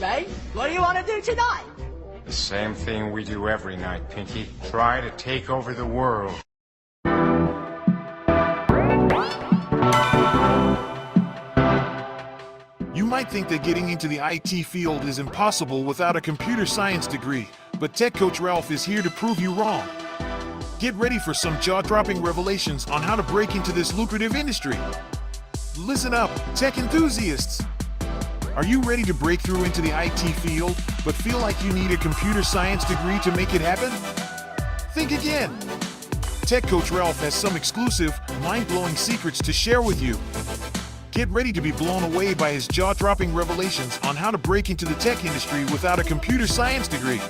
Okay, what do you want to do tonight? The same thing we do every night, Pinky. Try to take over the world. You might think that getting into the IT field is impossible without a computer science degree, but Tech Coach Ralph is here to prove you wrong. Get ready for some jaw-dropping revelations on how to break into this lucrative industry. Listen up, tech enthusiasts! Are you ready to break through into the IT field, but feel like you need a computer science degree to make it happen? Think again! Tech Coach Ralph has some exclusive, mind-blowing secrets to share with you. Get ready to be blown away by his jaw-dropping revelations on how to break into the tech industry without a computer science degree.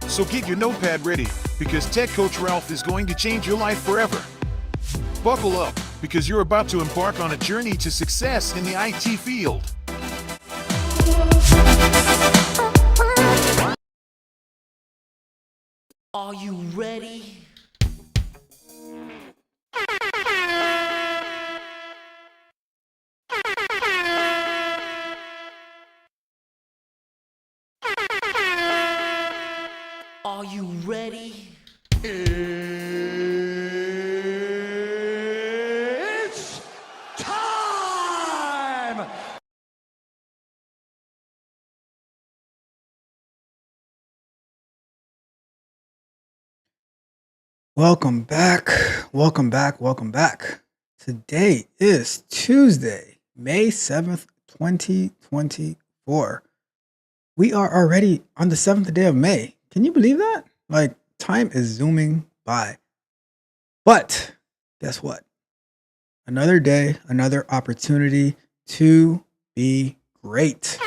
So get your notepad ready, because Tech Coach Ralph is going to change your life forever. Buckle up, because you're about to embark on a journey to success in the IT field. Are you ready? Are you ready? It's time! Welcome back. Welcome back. Welcome back. Today is Tuesday, May 7th, 2024. We are already on the 7th day of May. Can you believe that? Like, time is zooming by. But guess what? Another day, another opportunity to be great.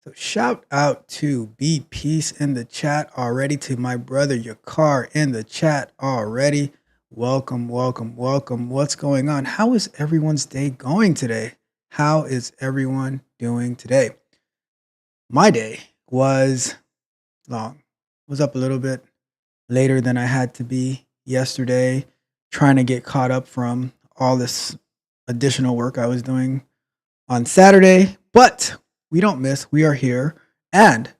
So shout out to Be Peace in the chat already, to my brother Yakar in the chat already. Welcome, welcome, welcome. What's going on? How is everyone's day going today? How is everyone doing today? My day was long. Was up a little bit later than I had to be yesterday, trying to get caught up from all this additional work I was doing on Saturday, but we don't miss. We are here. And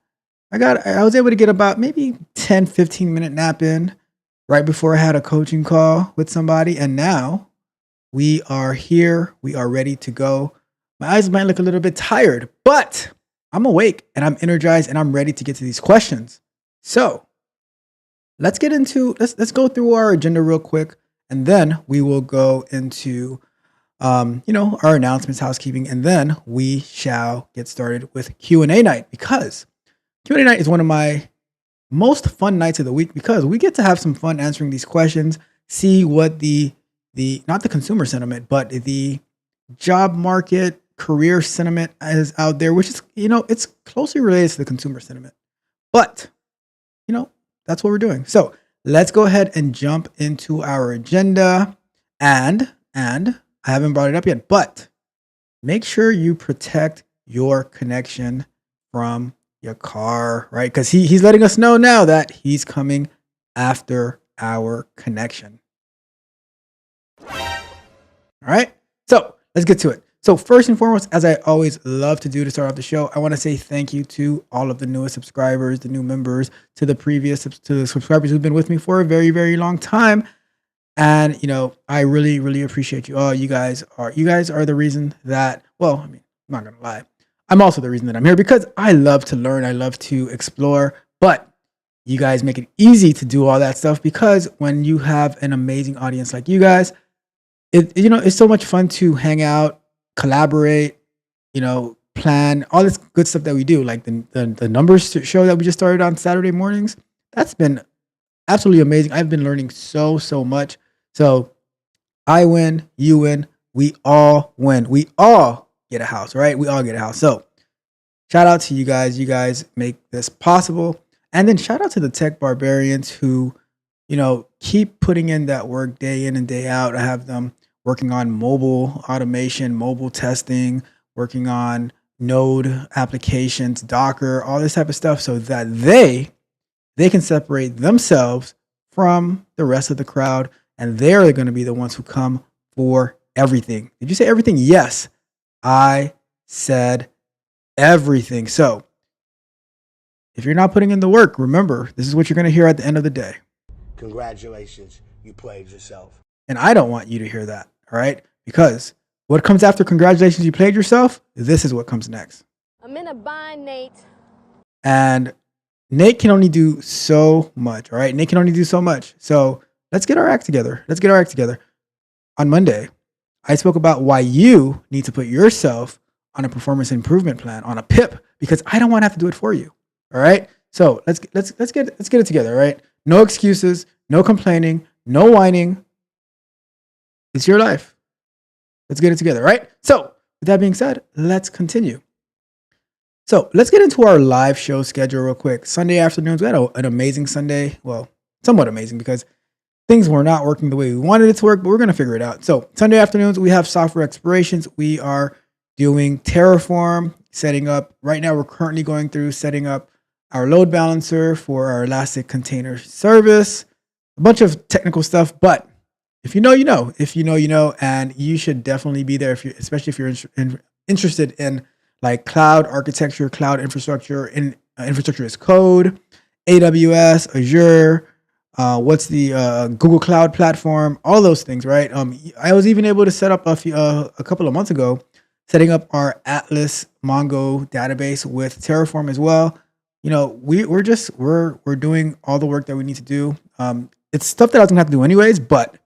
I was able to get about maybe 10, 15-minute nap in right before I had a coaching call with somebody. And now we are here. We are ready to go. My eyes might look a little bit tired, but I'm awake and I'm energized and I'm ready to get to these questions. So let's go through our agenda real quick, and then we will go into our announcements, housekeeping, and then we shall get started with Q&A night, because Q&A night is one of my most fun nights of the week, because we get to have some fun answering these questions, see what the not the consumer sentiment, but the job market career sentiment is out there, which is, it's closely related to the consumer sentiment. But, that's what we're doing. So let's go ahead and jump into our agenda. And I haven't brought it up yet, but make sure you protect your connection from your car, right? Because he's letting us know now that he's coming after our connection. All right, so let's get to it. So first and foremost, as I always love to do to start off the show, I want to say thank you to all of the newest subscribers, the new members, to the subscribers who've been with me for a very, very long time. And, I really, really appreciate you all. You guys are the reason that, I'm not going to lie. I'm also the reason that I'm here, because I love to learn. I love to explore, but you guys make it easy to do all that stuff, because when you have an amazing audience like you guys, it's so much fun to hang out, collaborate, plan, all this good stuff that we do, like the numbers show that we just started on Saturday mornings. That's been absolutely amazing. I've been learning so much. So I win, you win, we all win. We all get a house, right? We all get a house. So shout out to you guys. You guys make this possible. And then shout out to the tech barbarians who, keep putting in that work day in and day out. I have them working on mobile automation, mobile testing, working on Node applications, Docker, all this type of stuff, so that they can separate themselves from the rest of the crowd, and they're going to be the ones who come for everything. Did you say everything? Yes, I said everything. So if you're not putting in the work, remember, this is what you're going to hear at the end of the day. Congratulations, you played yourself. And I don't want you to hear that, all right? Because what comes after congratulations, you played yourself, this is what comes next. I'm in a bind, Nate. And Nate can only do so much, all right? Nate can only do so much. So let's get our act together. Let's get our act together. On Monday, I spoke about why you need to put yourself on a performance improvement plan, on a PIP, because I don't want to have to do it for you. All right. So let's get it together. All right. No excuses, no complaining, no whining. It's your life. Let's get it together. Right. So with that being said, let's continue. So let's get into our live show schedule real quick. Sunday afternoons, we had an amazing Sunday. Well, somewhat amazing because things were not working the way we wanted it to work, but we're going to figure it out. So Sunday afternoons, we have software explorations. We are doing Terraform, setting up. Right now, we're currently going through setting up our load balancer for our Elastic Container Service, a bunch of technical stuff. But if you know, you know. If you know, you know. And you should definitely be there, especially if you're interested in like cloud architecture, cloud infrastructure, infrastructure as code, AWS, Azure, what's the Google Cloud Platform, all those things, right? I was even able to set up a couple of months ago, setting up our Atlas Mongo database with Terraform as well. You know, we're doing all the work that we need to do. It's stuff that I was gonna have to do anyways, but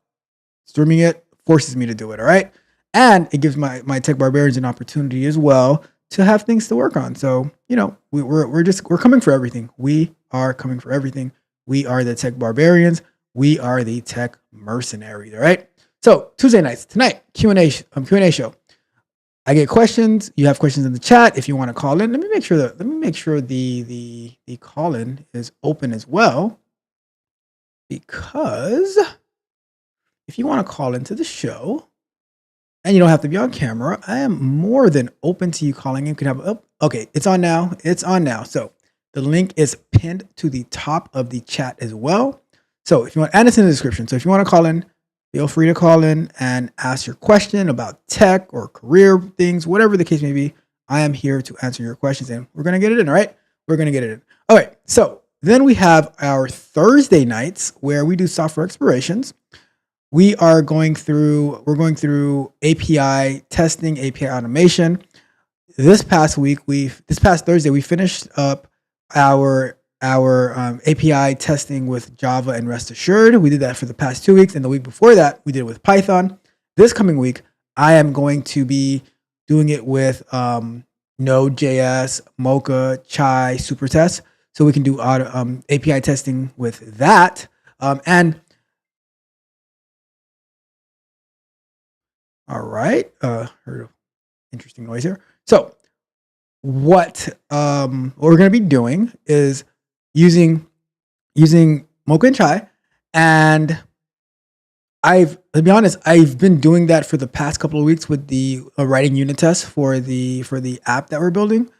streaming it forces me to do it. All right, and it gives my tech barbarians an opportunity as well to have things to work on. So you know, we're coming for everything. We are coming for everything. We are the tech barbarians. We are the tech mercenaries. All right. So Tuesday nights tonight Q&A show. I get questions. You have questions in the chat. If you want to call in, let me make sure the call in is open as well. Because if you want to call into the show and you don't have to be on camera, I am more than open to you calling in. You can have okay, it's on now. It's on now. So the link is pinned to the top of the chat as well. So if you want, and it's in the description. So if you want to call in, feel free to call in and ask your question about tech or career things, whatever the case may be. I am here to answer your questions and we're going to get it in. All right. We're going to get it in. All right. So then we have our Thursday nights where we do software explorations. We're going through API testing, API automation. This past Thursday, we finished up our API testing with Java and Rest Assured. We did that for the past 2 weeks. And the week before that, we did it with Python. This coming week, I am going to be doing it with Node.js, Mocha, Chai, Supertest. So we can do API testing with that. And all right, heard an interesting noise here. So what we're going to be doing is using Mocha and Chai, and to be honest, I've been doing that for the past couple of weeks with the writing unit tests for the app that we're building.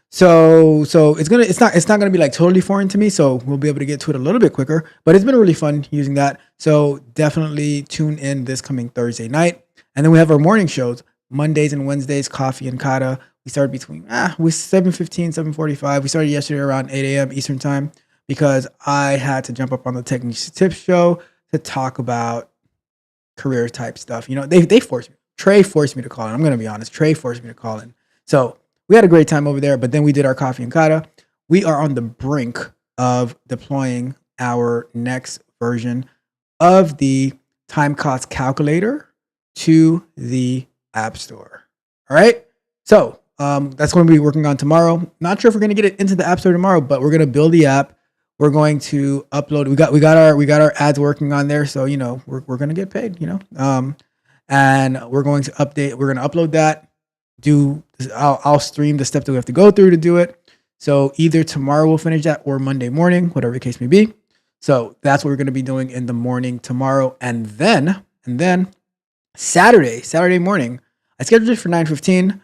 So it's not gonna be like totally foreign to me. So we'll be able to get to it a little bit quicker. But it's been really fun using that. So definitely tune in this coming Thursday night, and then we have our morning shows Mondays and Wednesdays. Coffee and Kata. We start between with 7:15, 7:45. We started yesterday around 8 a.m. Eastern time because I had to jump up on the Techniques Tips show to talk about career type stuff. You know, they forced me. Trey forced me to call in. I'm gonna be honest. Trey forced me to call in. So we had a great time over there. But then we did our Coffee and Kata. We are on the brink of deploying our next version of the time cost calculator to the App Store. All right. So that's going to be working on tomorrow. Not sure if we're going to get it into the App Store tomorrow, but we're going to build the app. We're going to upload. We got our ads working on there, so you know we're going to get paid. You know, and we're going to update. We're going to upload that. I'll stream the steps that we have to go through to do it. So either tomorrow we'll finish that or Monday morning, whatever the case may be. So that's what we're going to be doing in the morning tomorrow, and then Saturday morning. I scheduled it for 9:15.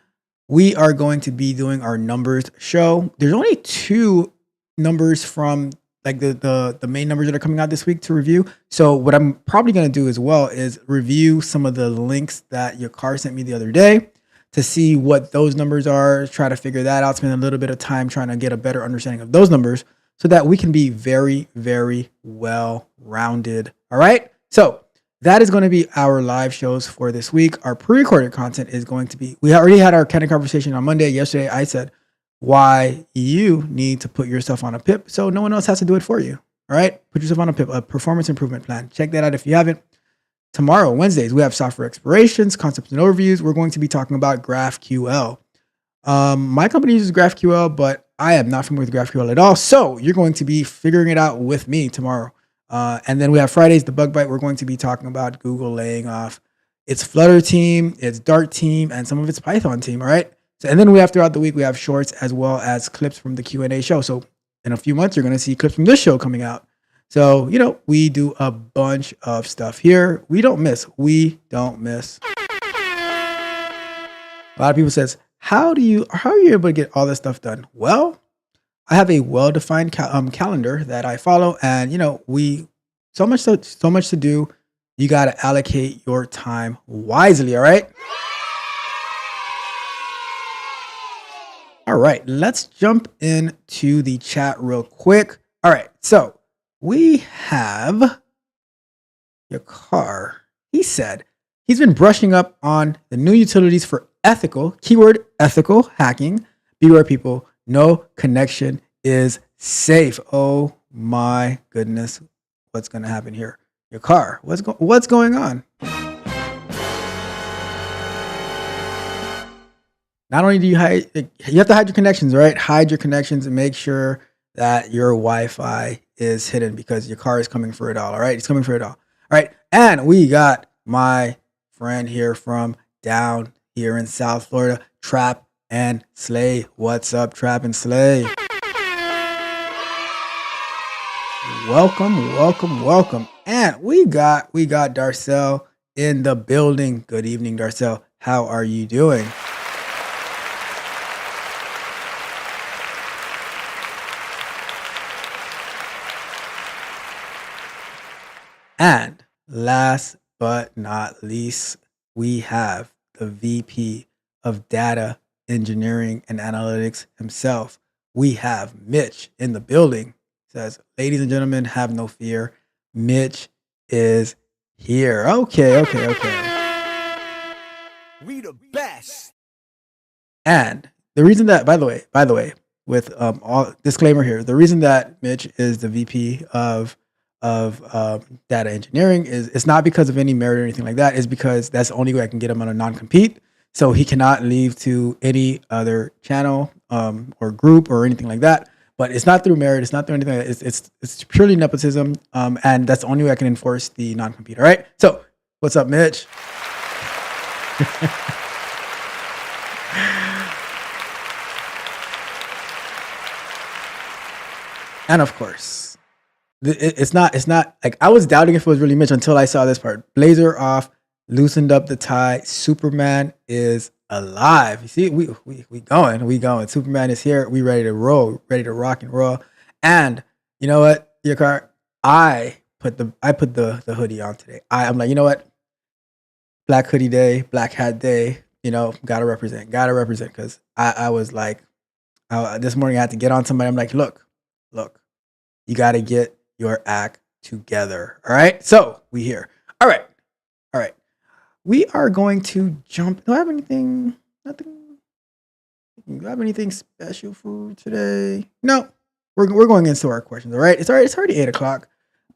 We are going to be doing our numbers show. There's only 2 numbers from like the main numbers that are coming out this week to review. So what I'm probably going to do as well is review some of the links that your car sent me the other day to see what those numbers are, try to figure that out, spend a little bit of time trying to get a better understanding of those numbers so that we can be very, very well rounded. All right. So that is going to be our live shows for this week. Our pre-recorded content is going to be, we already had our candid conversation on Monday. Yesterday, I said why you need to put yourself on a PIP so no one else has to do it for you. All right. Put yourself on a PIP, a performance improvement plan. Check that out if you haven't. Tomorrow, Wednesdays, we have software explorations, concepts and overviews. We're going to be talking about GraphQL. My company uses GraphQL, but I am not familiar with GraphQL at all. So you're going to be figuring it out with me tomorrow. And then we have Fridays, the Bug Bite. We're going to be talking about Google laying off its Flutter team, its Dart team, and some of its Python team. All right. So, and then we have throughout the week, we have shorts as well as clips from the Q&A show. So in a few months, you're going to see clips from this show coming out. So, we do a bunch of stuff here. We don't miss. We don't miss. A lot of people says, how are you able to get all this stuff done? Well, I have a well-defined calendar that I follow, and so much to do. You got to allocate your time wisely. All right. All right. Let's jump into the chat real quick. All right. So we have your car. He said he's been brushing up on the new utilities for ethical, keyword ethical hacking. Beware, people. No connection is safe. Oh my goodness. What's going to happen here? Your car. What's going on? Not only do you have to hide your connections, right? Hide your connections and make sure that your Wi-Fi is hidden because your car is coming for it all. All right. It's coming for it all. All right. And we got my friend here from down here in South Florida, Trap and Slay. What's up, Trap and Slay? Welcome. And we got Darcel in the building. Good evening, Darcel. How are you doing? And last but not least, we have the VP of Data Engineering and Analytics himself. We have Mitch in the building. Says, ladies and gentlemen, have no fear. Mitch is here. Okay. We the best. And the reason that, by the way, with all disclaimer here, the reason that Mitch is the VP of data engineering is it's not because of any merit or anything like that. It's because that's the only way I can get him on a non-compete. So he cannot leave to any other channel or group or anything like that. But it's not through merit. It's not through anything. It's purely nepotism. And that's the only way I can enforce the non-compete. All right. So what's up, Mitch? And of course, it's not like I was doubting if it was really Mitch until I saw this part. Blazer off, loosened up the tie. Superman is alive. You see, we going. Superman is here. We ready to roll, ready to rock and roll. And you know what, your car? I put the hoodie on today. I'm like, you know what? Black hoodie day, black hat day. Gotta represent. Because I was like, this morning I had to get on somebody. I'm like, look, you got to get your act together. All right. So we here. All right. We are going to jump. Do I have anything? Nothing. Do I have anything special for today? No. We're going into our questions. All right. It's already 8:00.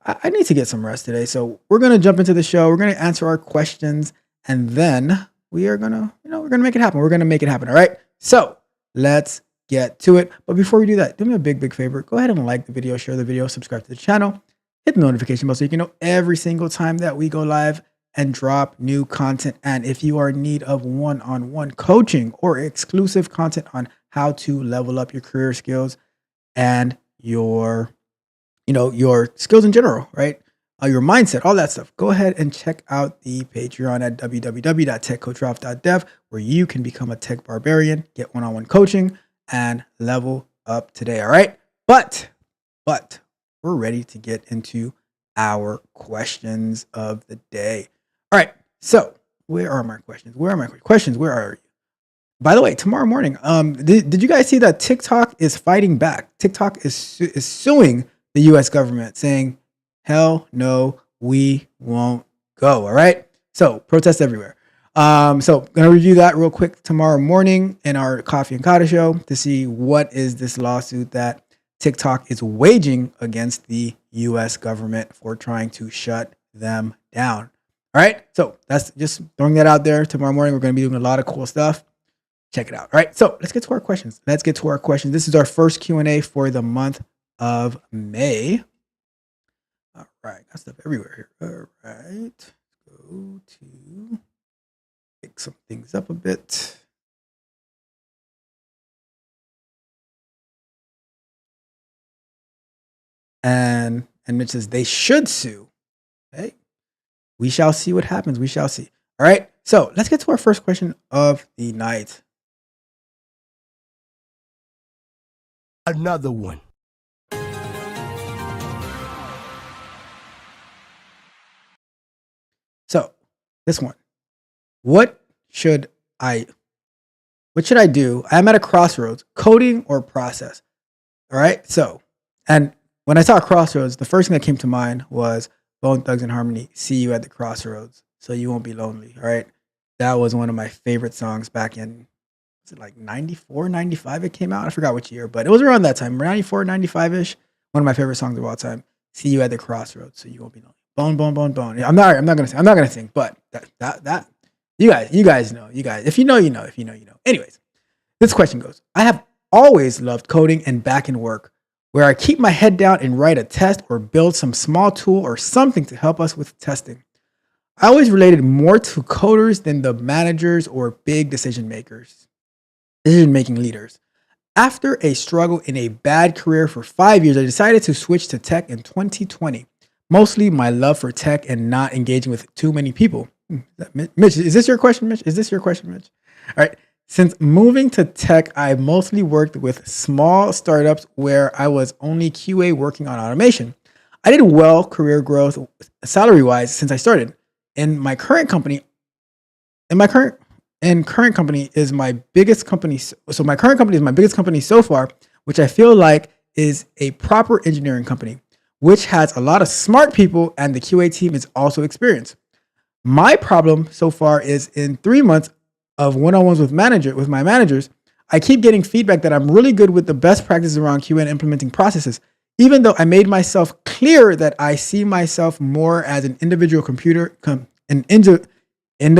I need to get some rest today. So we're going to jump into the show. We're going to answer our questions and then we are going to, we're going to make it happen. We're going to make it happen. All right. So let's get to it. But before we do that, do me a big favor. Go ahead and like the video, share the video, subscribe to the channel, hit the notification bell so you can know every single time that we go live and drop new content. And if you are in need of one-on-one coaching or exclusive content on how to level up your career skills and your skills in general, right? Your mindset, all that stuff, go ahead and check out the Patreon at www.techcoachralph.dev, where you can become a tech barbarian, get one-on-one coaching, and level up today. All right. But we're ready to get into our questions of the day. All right. So where are my questions? Where are my questions? Where are you? By the way, tomorrow morning, did you guys see that TikTok is fighting back? TikTok is suing the U.S. government, saying, "Hell no, we won't go." All right. So protests everywhere. So gonna review that real quick tomorrow morning in our Coffee and Kata show to see what is this lawsuit that TikTok is waging against the U.S. government for trying to shut them down. All right. So that's just throwing that out there. Tomorrow morning, we're going to be doing a lot of cool stuff. Check it out. All right. So let's get to our questions. This is our first Q&A for the month of May. All right. Got stuff everywhere here. All right. Let's go to pick some things up a bit. And Mitch says they should sue. Okay. We shall see what happens. We shall see. All right. So let's get to our first question of the night. Another one. So this one. What should I do? I'm at a crossroads, coding or process. All right. So, and when I saw crossroads, the first thing that came to mind was Bone Thugs and Harmony, "See You at the Crossroads, So You Won't Be Lonely." All right. That was one of my favorite songs back in, was it like 94, 95 it came out? I forgot which year, but it was around that time, 94, 95-ish. One of my favorite songs of all time. "See You at the Crossroads, So You Won't Be Lonely." Bone, bone, bone, bone. Yeah, I'm not gonna sing, but that you guys know. You guys, if you know, you know. If you know, you know. Anyways, this question goes: I have always loved coding and back-end work, where I keep my head down and write a test or build some small tool or something to help us with testing. I always related more to coders than the managers or big decision-making leaders. After a struggle in a bad career for 5 years, I decided to switch to tech in 2020. Mostly my love for tech and not engaging with too many people. Mitch, is this your question, Mitch? All right. Since moving to tech, I mostly worked with small startups where I was only QA working on automation. I did well career growth salary-wise since I started. And my current company is my biggest company. So my current company is my biggest company so far, which I feel like is a proper engineering company, which has a lot of smart people, and the QA team is also experienced. My problem so far is in 3 months of one-on-ones with my managers, I keep getting feedback that I'm really good with the best practices around QA and implementing processes, even though I made myself clear that I see myself more as an individual contributor in the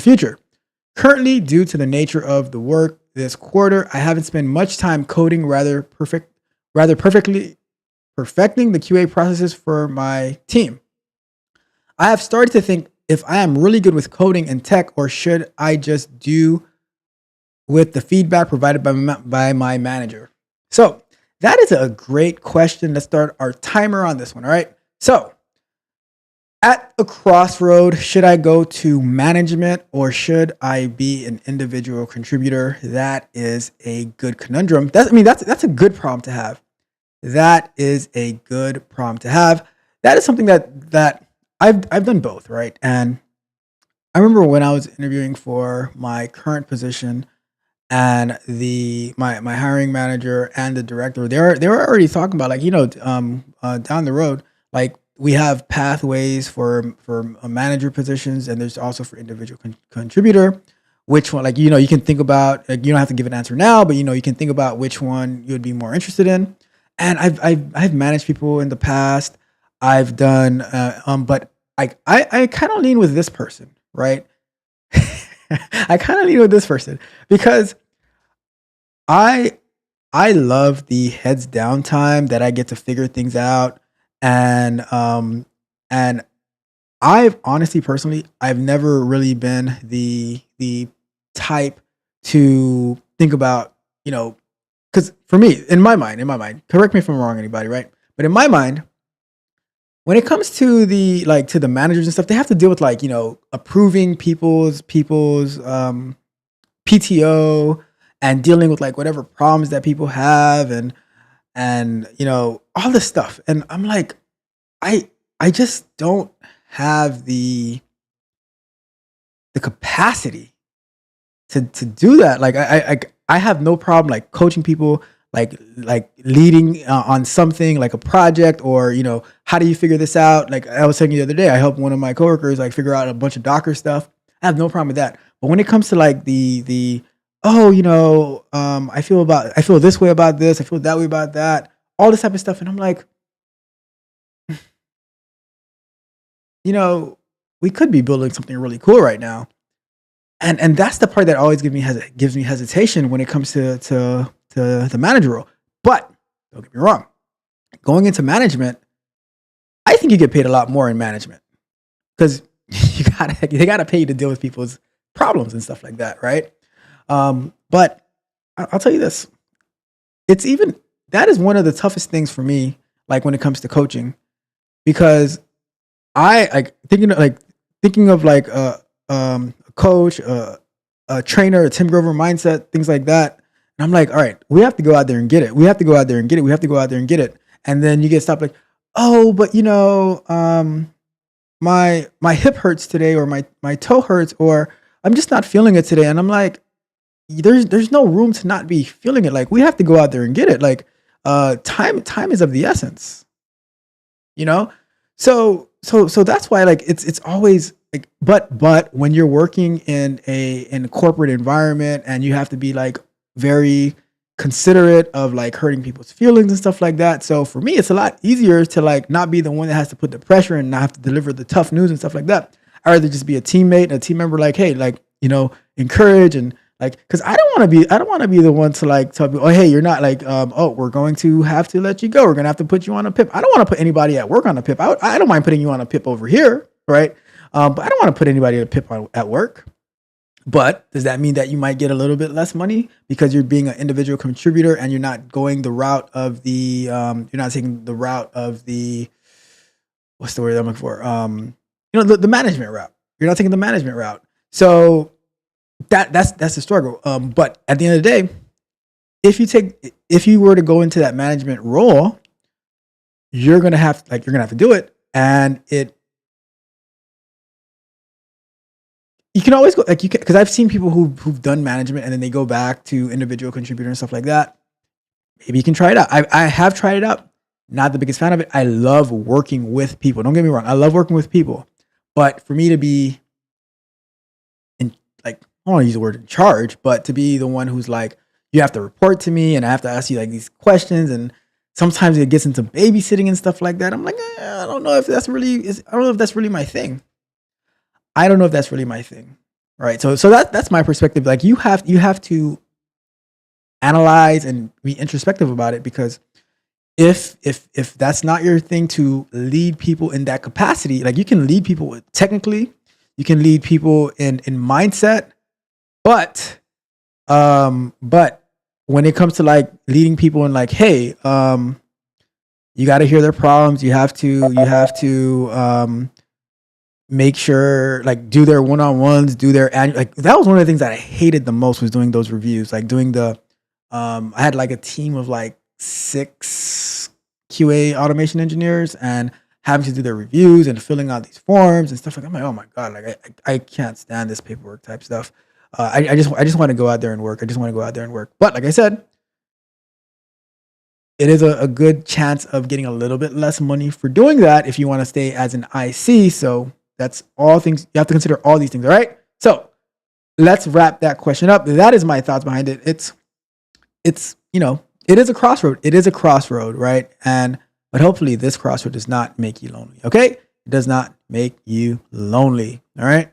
future. Currently, due to the nature of the work this quarter, I haven't spent much time coding, rather perfectly perfecting the QA processes for my team. I have started to think if I am really good with coding and tech, or should I just do with the feedback provided by my manager? So that is a great question. Let's start our timer on this one. All right. So at a crossroad, should I go to management or should I be an individual contributor? That is a good conundrum. That's a good problem to have. That is a good problem to have. That is something that I've done both, right? And I remember when I was interviewing for my current position, and my hiring manager and the director, they were already talking about, like, down the road, like, we have pathways for manager positions, and there's also for individual contributor. Which one, like, you can think about, like, you don't have to give an answer now, but you can think about which one you would be more interested in. And I've managed people in the past. I've done, but I kind of lean with this person, right? I kind of lean with this person because I love the heads down time that I get to figure things out, and I've honestly, personally, I've never really been the type to think about, because for me, in my mind, correct me if I'm wrong, anybody, right? But in my mind, when it comes to the managers and stuff, they have to deal with, like, approving people's PTO and dealing with, like, whatever problems that people have, and and all this stuff. And I'm like, I just don't have the capacity to do that. Like I have no problem like coaching people, like leading on something like a project, or how do you figure this out? Like I was saying the other day, I helped one of my coworkers like figure out a bunch of Docker stuff. I have no problem with that. But when it comes to like the oh, I feel this way about this, I feel that way about that, all this type of stuff, and I'm like, we could be building something really cool right now. And that's the part that always gives me hesitation when it comes to the manager role. But don't get me wrong, going into management, I think you get paid a lot more in management because they gotta pay you to deal with people's problems and stuff like that, right? But I'll tell you this: that is one of the toughest things for me, like when it comes to coaching, because I like thinking of like a coach, a trainer, a Tim Grover mindset, things like that. And I'm like, all right, we have to go out there and get it. We have to go out there and get it. We have to go out there and get it. And then you get stopped like, oh, but my hip hurts today, or my toe hurts, or I'm just not feeling it today. And I'm like, there's no room to not be feeling it. Like we have to go out there and get it. Like time is of the essence. So that's why like it's always like, but when you're working in a corporate environment and you have to be like very considerate of like hurting people's feelings and stuff like that. So for me, it's a lot easier to like not be the one that has to put the pressure and not have to deliver the tough news and stuff like that. I'd rather just be a teammate and a team member, like, hey, like, encourage and like, cause I don't want to be the one to like tell people, oh, hey, you're not like, oh, we're going to have to let you go. We're going to have to put you on a PIP. I don't want to put anybody at work on a PIP. I don't mind putting you on a PIP over here. Right. But I don't want to put anybody at a PIP at work. But does that mean that you might get a little bit less money because you're being an individual contributor and you're not going the route of the, you're not taking the route of the, what's the word I'm looking for? The management route. You're not taking the management route. So that's the struggle. But at the end of the day, if you were to go into that management role, you're gonna have to do it, and you can always go like because I've seen people who've done management and then they go back to individual contributor and stuff like that. Maybe you can try it out. I have tried it out. Not the biggest fan of it. I love working with people. Don't get me wrong. I love working with people, but for me to be I don't want to use the word in charge, but to be the one who's like, you have to report to me and I have to ask you like these questions. And sometimes it gets into babysitting and stuff like that. I'm like, I don't know if that's really my thing. I don't know if that's really my thing. Right. So that's my perspective. Like you have to analyze and be introspective about it, because if that's not your thing to lead people in that capacity, like you can lead people technically, you can lead people in mindset, but when it comes to like leading people in like, hey, you got to hear their problems. You have to make sure like do their one-on-ones, do their annual, like that was one of the things that I hated the most, was doing those reviews, like doing the, I had like a team of like 6 QA automation engineers and having to do their reviews and filling out these forms and stuff like that. I'm like, oh my God, like I can't stand this paperwork type stuff. I just want to go out there and work. But like I said, it is a good chance of getting a little bit less money for doing that if you want to stay as an IC. So that's all things you have to consider, all these things. All right. So let's wrap that question up. That is my thoughts behind it. It's it is a crossroad. It is a crossroad, right? But hopefully this crossroad does not make you lonely. Okay? It does not make you lonely. All right?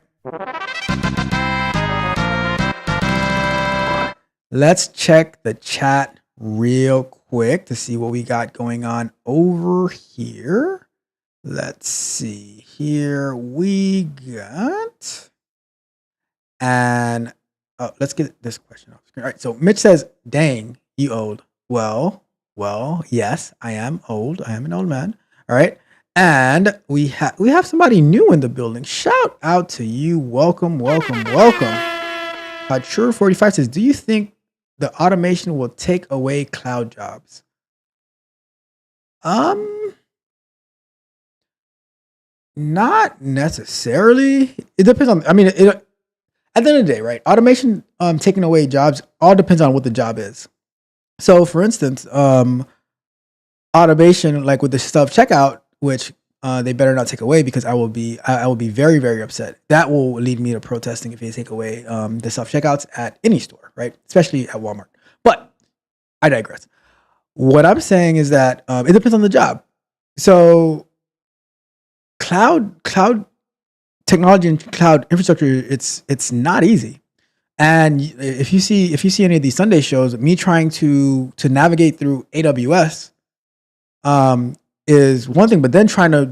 Let's check the chat real quick to see what we got going on over here. Let's see. Here we got, and let's get this question off the screen. All right. So Mitch says, dang, you old. Well, yes, I am old. I am an old man. All right. And we have somebody new in the building. Shout out to you. Welcome. True 45 says, do you think the automation will take away cloud jobs? Um, Not necessarily. It depends on. I mean, at the end of the day, right? Automation taking away jobs all depends on what the job is. So, for instance, automation like with the self checkout, which they better not take away because I will be very very upset. That will lead me to protesting if they take away the self checkouts at any store, right? Especially at Walmart. But I digress. What I'm saying is that it depends on the job. So cloud technology and cloud infrastructure, it's not easy. And if you see any of these Sunday shows, me trying to navigate through AWS is one thing, but then trying to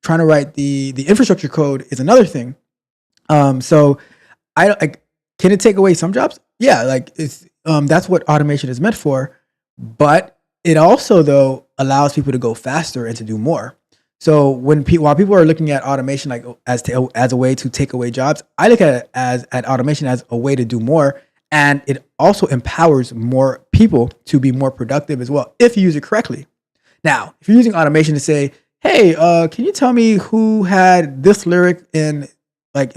write the infrastructure code is another thing. So can it take away some jobs? Yeah, like it's that's what automation is meant for, but it also though allows people to go faster and to do more. So while people are looking at automation like as a way to take away jobs, I look at it as at automation as a way to do more, and it also empowers more people to be more productive as well if you use it correctly. Now, if you're using automation to say, "Hey, can you tell me who had this lyric in like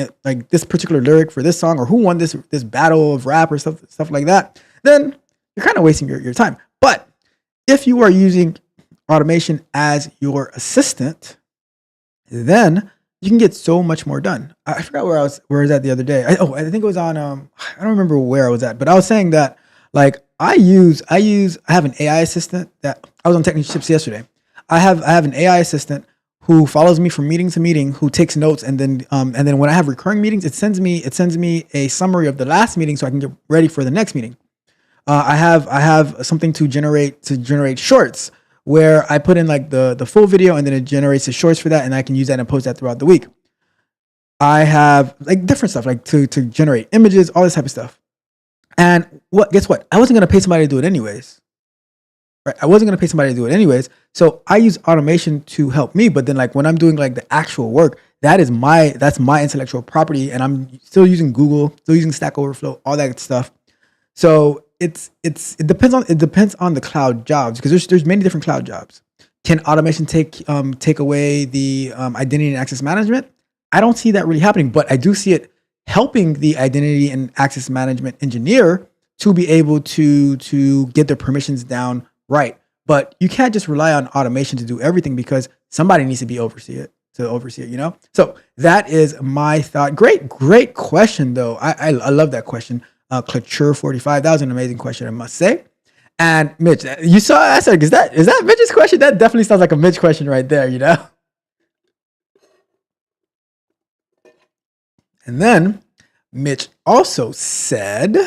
this particular lyric for this song, or who won this battle of rap or stuff like that," then you're kind of wasting your time. But if you are using automation as your assistant, then you can get so much more done. I forgot where I was at the other day. I think it was on I don't remember where I was at, but I was saying that like I have an AI assistant that I was on Technical Tips yesterday. I have an AI assistant who follows me from meeting to meeting, who takes notes, and then when I have recurring meetings, it sends me a summary of the last meeting so I can get ready for the next meeting. I have something to generate shorts where I put in like the full video and then it generates the shorts for that, and I can use that and post that throughout the week. I have like different stuff like to generate images, all this type of stuff. And guess what? I wasn't gonna pay somebody to do it anyways. Right? I wasn't gonna pay somebody to do it anyways. So I use automation to help me, but then like when I'm doing like the actual work, that's my intellectual property, and I'm still using Google, still using Stack Overflow, all that stuff. So it depends on the cloud jobs because there's many different cloud jobs. Can automation take away the identity and access management? I don't see that really happening, but I do see it helping the identity and access management engineer to be able to get their permissions down right. But you can't just rely on automation to do everything because somebody needs to oversee it, you know? So that is my thought. Great question though. I love that question. Couture 45. That was an amazing question, I must say. And Mitch, you saw I said, is that Mitch's question? That definitely sounds like a Mitch question right there, you know? And then Mitch also said,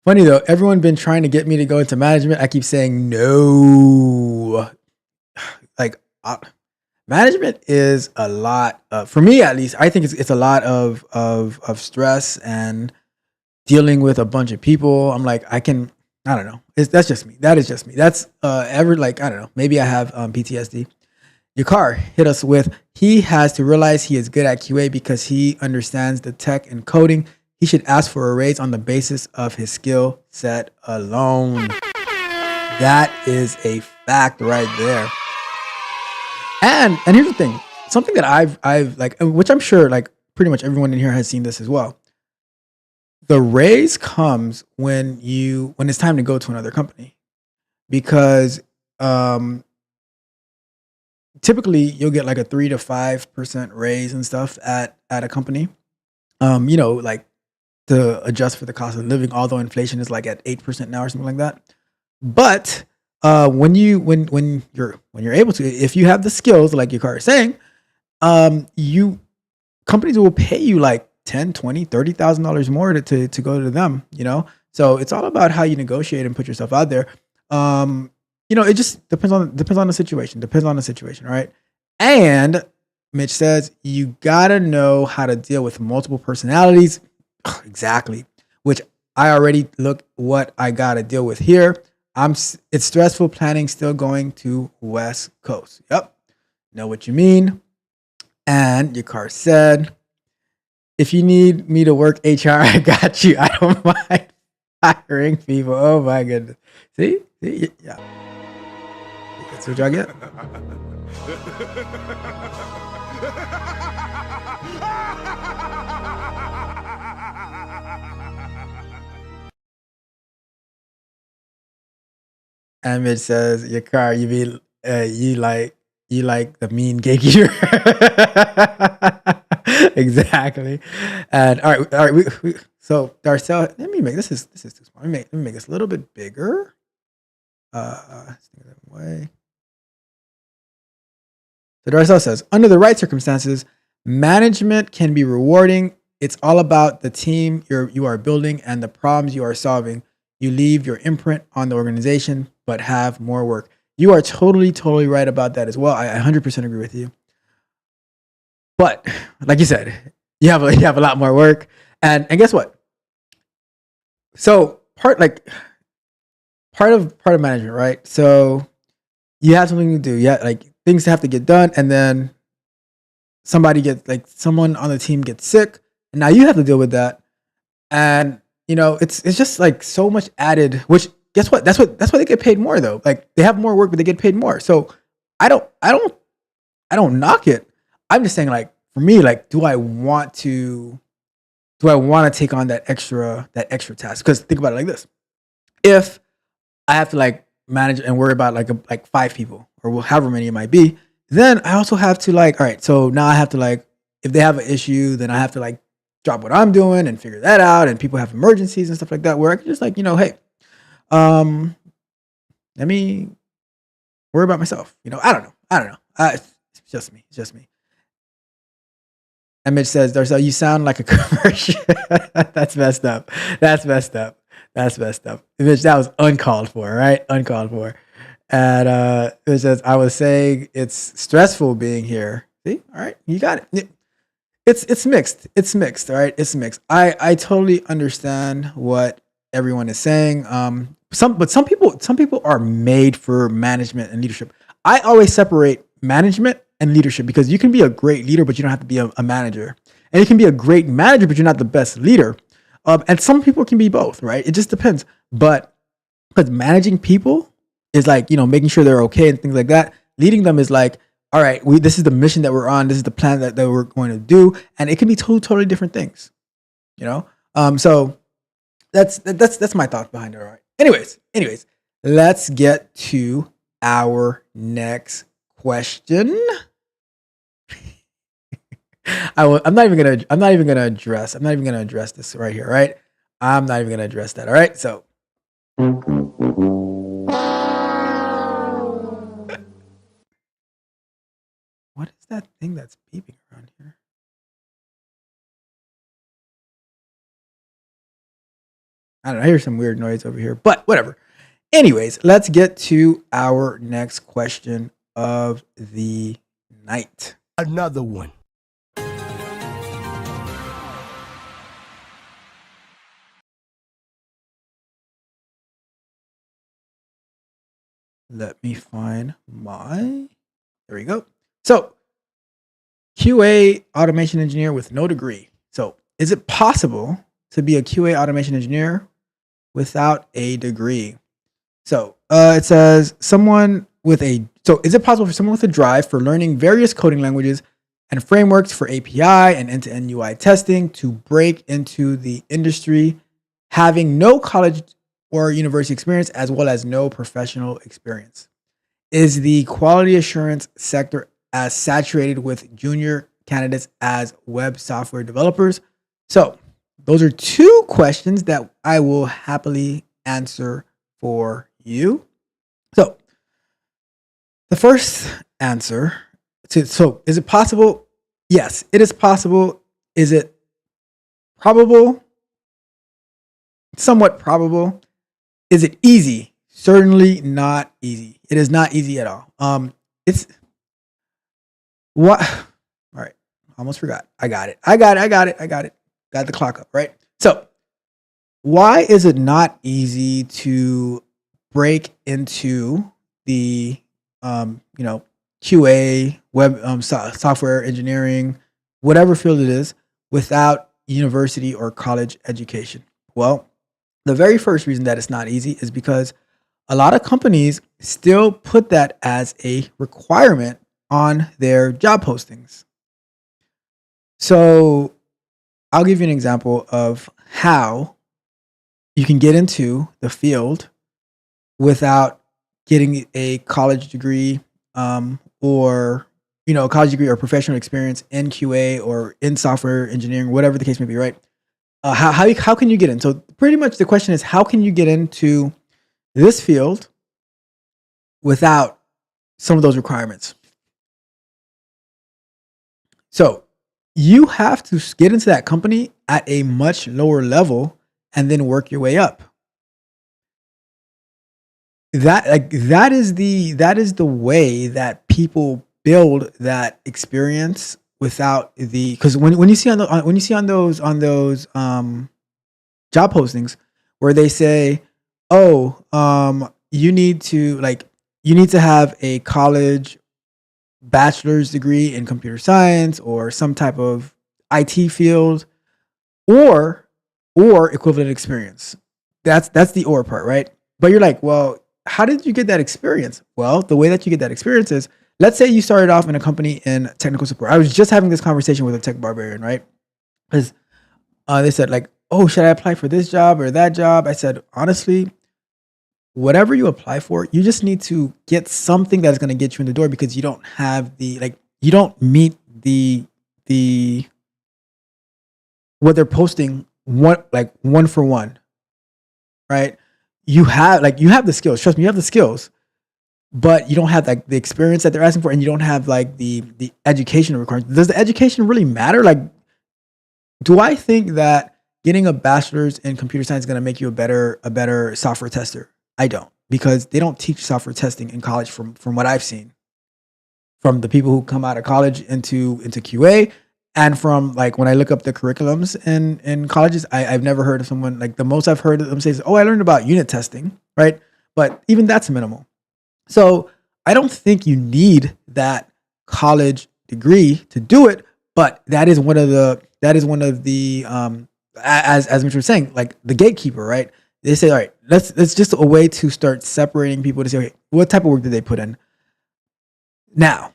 funny though, everyone been trying to get me to go into management. I keep saying no. Like management is a lot for me at least. I think it's a lot of stress and dealing with a bunch of people. I'm like, I don't know. That's just me. That is just me. That's ever like, I don't know. Maybe I have PTSD. Your car hit us with, he has to realize he is good at QA because he understands the tech and coding. He should ask for a raise on the basis of his skill set alone. That is a fact right there. And here's the thing, something that I've like, which I'm sure like pretty much everyone in here has seen this as well. The raise comes when it's time to go to another company, because typically you'll get like a 3 to 5% raise and stuff at a company. Like to adjust for the cost of living, although inflation is like at 8% now or something like that. But when you're able to, if you have the skills, like your car is saying, you companies will pay you like 10, 20, $30,000 more to go to them, you know? So it's all about how you negotiate and put yourself out there. It just depends on the situation, right? And Mitch says you gotta know how to deal with multiple personalities. Exactly. Which I already look what I gotta deal with here. It's stressful planning still going to West Coast. Yep. Know what you mean. And your car said, if you need me to work HR, I got you. I don't mind. Hiring people. Oh my goodness. See? Yeah. That's what y'all get. And it says your car. You like the mean gatekeeper. Exactly. And all right. So Darcel, let me make this is too small. Let me make this a little bit bigger. Let's do it that way. So Darcel says, under the right circumstances, management can be rewarding. It's all about the team you are building and the problems you are solving. You leave your imprint on the organization, but have more work. You are totally right about that as well. I 100% agree with you. But like you said, you have a lot more work, and guess what? So part of management, right? So you have something to do. Yeah, like things have to get done, and then someone on the team gets sick, and now you have to deal with that. And it's just like so much added. Which guess what? That's why they get paid more though. Like they have more work, but they get paid more. So I don't knock it. I'm just saying, like, for me, like, do I want to take on that extra task? Because think about it like this: if I have to like manage and worry about like 5 people or however many it might be, then I also have to like, all right, so now I have to like, if they have an issue, then I have to like drop what I'm doing and figure that out. And people have emergencies and stuff like that, where I can just like, hey, let me worry about myself. I don't know. It's just me. And Mitch says, Darcel, you sound like a commercial. That's messed up. Mitch, that was uncalled for, right? Uncalled for. And it says, I was saying it's stressful being here. See? All right. You got it. It's mixed. All right. It's mixed. I totally understand what everyone is saying. Some people are made for management and leadership. I always separate management and leadership, because you can be a great leader, but you don't have to be a manager. And you can be a great manager, but you're not the best leader. And some people can be both, right? It just depends. But because managing people is like, making sure they're okay and things like that. Leading them is like, all right, this is the mission that we're on. This is the plan that we're going to do. And it can be totally different things, So that's my thought behind it. All right. Anyways, let's get to our next question. I'm not even gonna address this right here, right? I'm not even gonna address that. All right. So what is that thing that's beeping around here? I don't know. I hear some weird noise over here, but whatever. Anyways, let's get to our next question of the night. Another one. Let me find there we go. So, QA automation engineer with no degree. So, is it possible to be a QA automation engineer without a degree? So, it says is it possible for someone with a drive for learning various coding languages and frameworks for API and end-to-end UI testing to break into the industry, having no college or university experience as well as no professional experience? Is the quality assurance sector as saturated with junior candidates as web software developers? So those are 2 questions that I will happily answer for you. So the first answer is it possible? Yes, it is possible. Is it probable? Somewhat probable. Is it easy? Certainly not easy. It is not easy at all. It's what? All right. Almost forgot. I got it. Got the clock up, right? So why is it not easy to break into the, QA, web, software engineering, whatever field it is, without university or college education? Well, The very first reason that it's not easy is because a lot of companies still put that as a requirement on their job postings. So I'll give you an example of how you can get into the field without getting a college degree, or a college degree or professional experience in QA or in software engineering, whatever the case may be, right? How can you get in? So pretty much the question is, how can you get into this field without some of those requirements? So you have to get into that company at a much lower level and then work your way up. That is the way that people build that experience without the, because when you see on those job postings where they say, oh, you need to have a college bachelor's degree in computer science or some type of IT field, or equivalent experience. That's the or part, right? But you're like, well, how did you get that experience? Well, the way that you get that experience is, let's say you started off in a company in technical support. I was just having this conversation with a tech barbarian, right? Because they said like, oh, should I apply for this job or that job? I said, honestly, whatever you apply for, you just need to get something that's going to get you in the door, because you don't have you don't meet the what they're posting one for one, right? You have the skills. Trust me, you have the skills, but you don't have the experience that they're asking for, and you don't have the education requirements. Does the education really matter? Do I think that getting a bachelor's in computer science is going to make you a better software tester? I don't, because they don't teach software testing in college from what I've seen, from the people who come out of college into QA, and from when I look up the curriculums in colleges, I've never heard of someone, the most I've heard of them say is, oh, I learned about unit testing, right? But even that's minimal. So I don't think you need that college degree to do it, but that is one of the as Mitch was saying, the gatekeeper, right? They say, all right, let's just a way to start separating people to say, okay, what type of work did they put in? Now,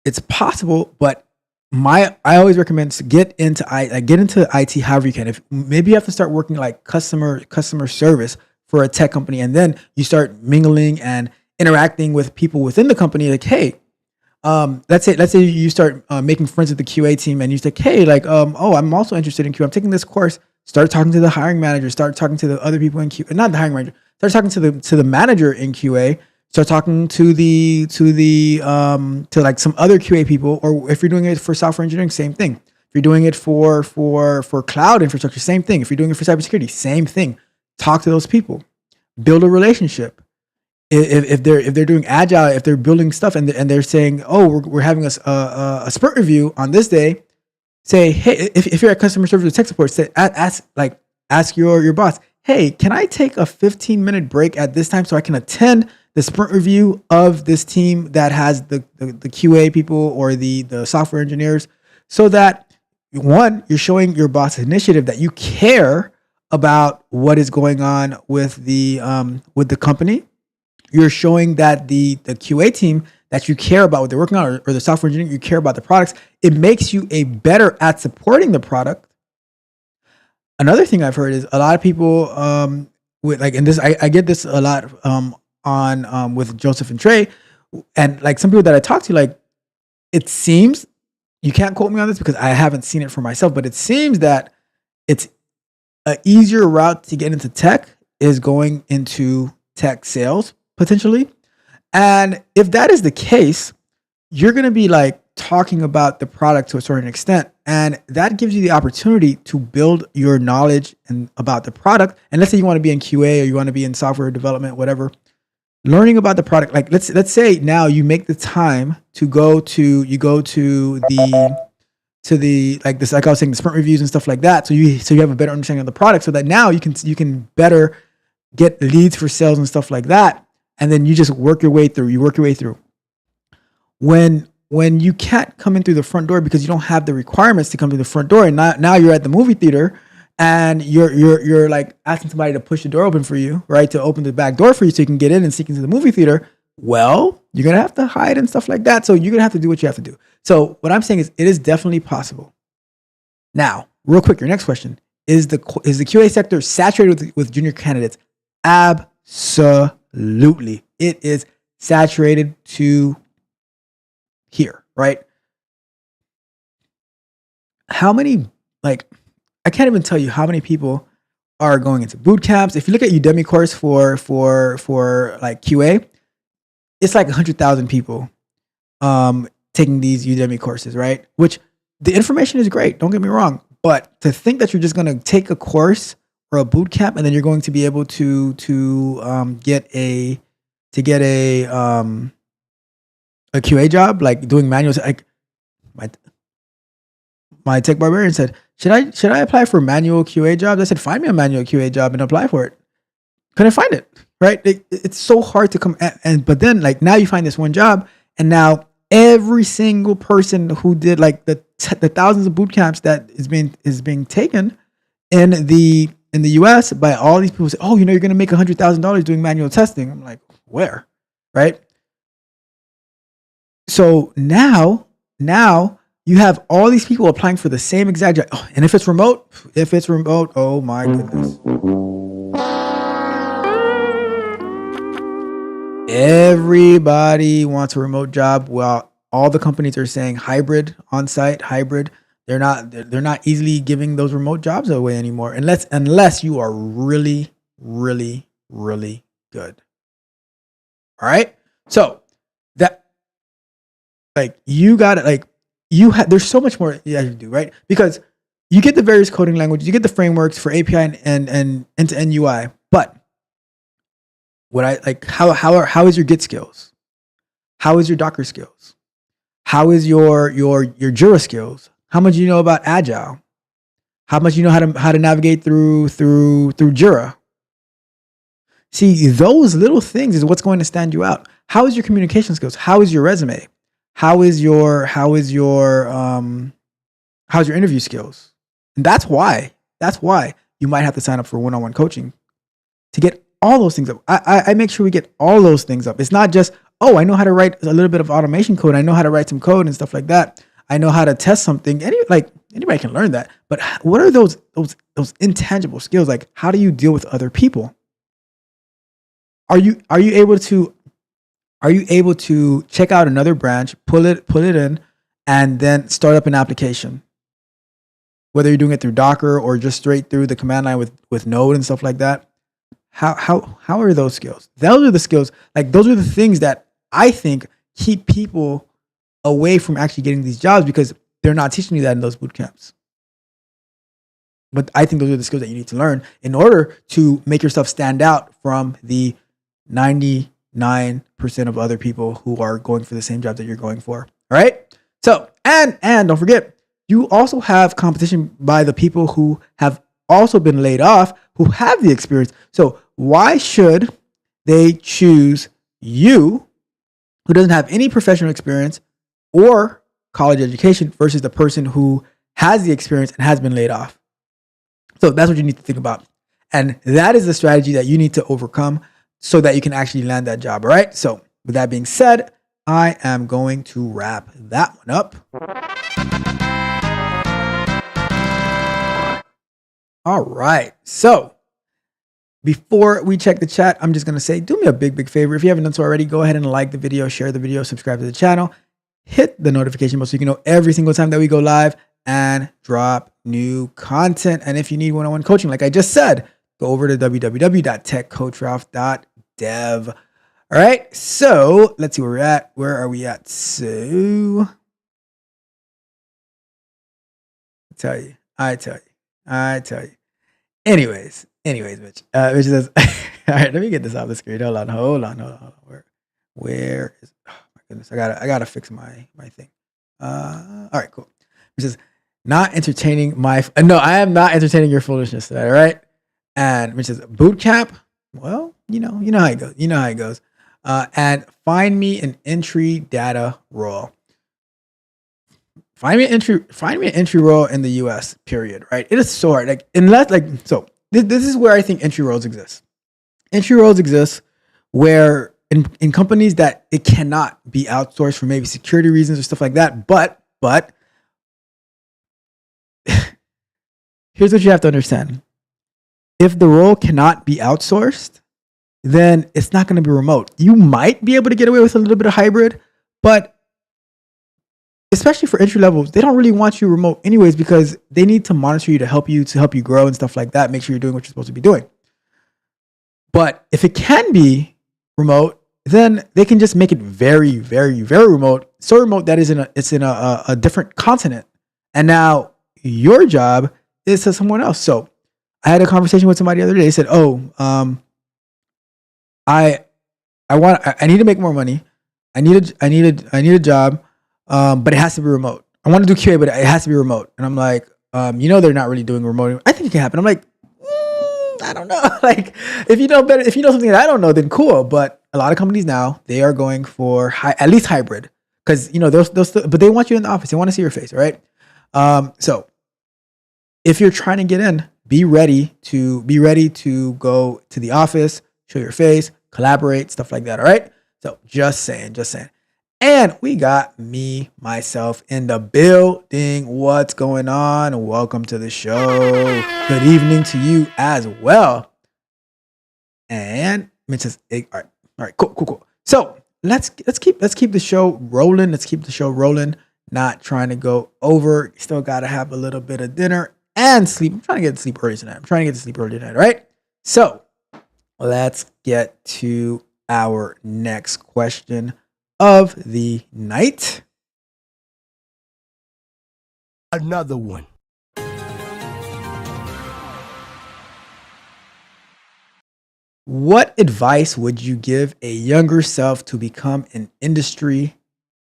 it's possible, but I always recommend to get into IT however you can. If maybe you have to start working customer service for a tech company, and then you start mingling and interacting with people within the company. Like, hey, let's say you start making friends with the QA team, and you say, hey, oh, I'm also interested in QA. I'm taking this course. Start talking to the hiring manager. Start talking to the other people in QA. Not the hiring manager. Start talking to the manager in QA. Start talking to some other QA people. Or if you're doing it for software engineering, same thing. If you're doing it for cloud infrastructure, same thing. If you're doing it for cybersecurity, same thing. Talk to those people. Build a relationship. If they're doing agile, if they're building stuff and they're saying, oh, we're having a sprint review on this day. Say, hey, if you're at customer service or tech support, say, ask your boss, hey, can I take a 15-minute break at this time so I can attend the sprint review of this team that has the QA people or the software engineers, so that, one, you're showing your boss initiative that you care about what is going on with the company. You're showing that the QA team that you care about what they're working on, or the software engineering, you care about the products. It makes you a better at supporting the product. Another thing I've heard is a lot of people and this I get this a lot on with Joseph and Trey, and some people that I talk to, it seems, you can't quote me on this because I haven't seen it for myself, but it seems that it's an easier route to get into tech is going into tech sales potentially. And if that is the case, you're going to be talking about the product to a certain extent. And that gives you the opportunity to build your knowledge about the product. And let's say you want to be in QA or you want to be in software development, whatever, learning about the product. Let's say now you make the time to go to the I was saying, the sprint reviews and stuff like that. So you have a better understanding of the product, so that now you can better get leads for sales and stuff like that. And then you just work your way through. When you can't come in through the front door because you don't have the requirements to come through the front door, and now you're at the movie theater and you're like asking somebody to push the door open for you, right? To open the back door for you so you can get in and sneak into the movie theater. Well, you're going to have to hide and stuff like that. So you're going to have to do what you have to do. So what I'm saying is it is definitely possible. Now, real quick, your next question is the QA sector saturated with junior candidates? Absolutely. It is saturated to here, right? How many, like, I can't even tell you how many people are going into boot camps. If you look at Udemy course for like QA, it's like 100,000 people taking these Udemy courses, right? Which the information is great, don't get me wrong, but to think that you're just going to take a course or a boot camp and then you're going to be able to get a QA job, like doing manuals, like my tech barbarian said, should I apply for manual QA jobs? I said, find me a manual QA job and apply for it. Couldn't find it, right? It's so hard to come but then like now you find this one job and now every single person who did like the thousands of boot camps that is being taken in the US by all these people say, oh, you're going to make $100,000 doing manual testing. I'm like, where, right? So now you have all these people applying for the same exact job. Oh, and if it's remote, oh my goodness. Everybody wants a remote job. Well, all the companies are saying hybrid, on-site, hybrid. They're not easily giving those remote jobs away anymore unless you are really, really, really good. All right? So that like you got it, like there's so much more you have to do, right? Because you get the various coding languages, you get the frameworks for API and end-to-end UI, but what I like, how is your Git skills? How is your Docker skills? How is your Jira skills? How much do you know about Agile? How much you know how to navigate through Jira? See, those little things is what's going to stand you out. How is your communication skills? How is your resume? How's your interview skills? And that's why you might have to sign up for one-on-one coaching to get all those things up. I make sure we get all those things up. It's not just, oh, I know how to write a little bit of automation code. I know how to write some code and stuff like that. I know how to test something. Anybody can learn that. But what are those intangible skills? Like, how do you deal with other people? Are you able to check out another branch, pull it in, and then start up an application? Whether you're doing it through Docker or just straight through the command line with Node and stuff like that. How are those skills? Those are the skills. Like, those are the things that I think keep people away from actually getting these jobs because they're not teaching you that in those boot camps. But I think those are the skills that you need to learn in order to make yourself stand out from the 99% of other people who are going for the same job that you're going for. All right. So, and don't forget, you also have competition by the people who have also been laid off, who have the experience. So why should they choose you, who doesn't have any professional experience or college education, versus the person who has the experience and has been laid off? So that's what you need to think about. And that is the strategy that you need to overcome so that you can actually land that job. All right. So with that being said, I am going to wrap that one up. All right. So before we check the chat, I'm just going to say, do me a big favor. If you haven't done so already, go ahead and like the video, share the video, subscribe to the channel, hit the notification bell so you can know every single time that we go live and drop new content. And if you need one-on-one coaching, like I just said, go over to www.techcoachralph.dev. All right. So let's see where we're at. Where are we at? So I tell you. Anyways, Mitch. Mitch says, all right, let me get this off the screen. Hold on. Where is, oh my goodness. I gotta fix my thing. All right, cool. Mitch says, not entertaining no, I am not entertaining your foolishness today. All right. And Mitch says, boot camp. Well, you know how it goes. And find me an entry data role. find me an entry role in the US, period, right? It is so hard. Like unless like so this is where I think entry roles exist. Entry roles exist where in companies that it cannot be outsourced for maybe security reasons or stuff like that. But here's what you have to understand. If the role cannot be outsourced, then it's not going to be remote. You might be able to get away with a little bit of hybrid, but especially for entry levels, they don't really want you remote anyways because they need to monitor you to help you grow and stuff like that. Make sure you're doing what you're supposed to be doing. But if it can be remote, then they can just make it very, very, very remote. So remote that it's in a different continent. And now your job is to someone else. So I had a conversation with somebody the other day. They said, "Oh, I need to make more money. I need a job, but it has to be remote. I want to do QA, but it has to be remote." And I'm like, they're not really doing remote. I think it can happen. I'm like, I don't know. Like, if you know better, if you know something that I don't know, then cool. But a lot of companies now, they are going for at least hybrid because they'll still, but they want you in the office. They want to see your face, right? So if you're trying to get in, be ready to go to the office, show your face, collaborate, stuff like that. All right. So just saying. And we got myself in the building. What's going on? Welcome to the show. Good evening to you as well. And Mitch says, hey, all right, cool. So let's keep the show rolling. Let's keep the show rolling. Not trying to go over. Still gotta have a little bit of dinner and sleep. I'm trying to get to sleep early tonight. All right. So let's get to our next question of the night. Another one. What advice would you give a younger self to become an industry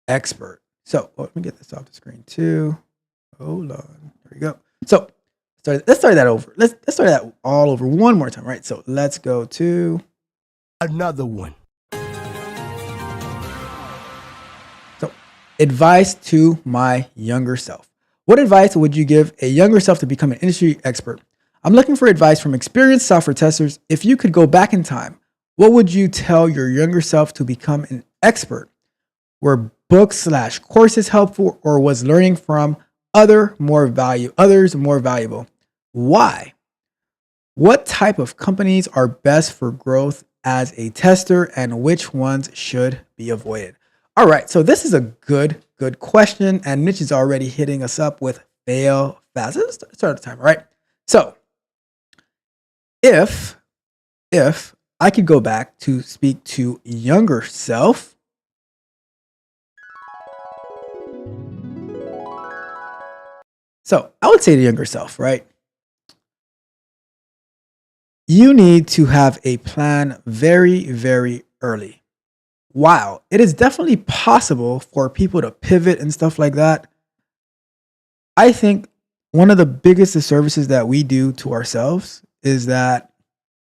expert? So let me get this off the screen too. Hold on. There we go. So let's start that over. Let's start that all over one more time, right? So let's go to another one. So advice to my younger self. What advice would you give a younger self to become an industry expert? I'm looking for advice from experienced software testers. If you could go back in time, what would you tell your younger self to become an expert? Were books/courses helpful, or was learning from others more valuable? Why? What type of companies are best for growth as a tester, and which ones should be avoided? All right, so this is a good question, and Mitch is already hitting us up with fail fast. Let's start the timer, right? So if I could go back to speak to younger self, so I would say to younger self, right? You need to have a plan very, very early. While it is definitely possible for people to pivot and stuff like that, I think one of the biggest disservices that we do to ourselves is that,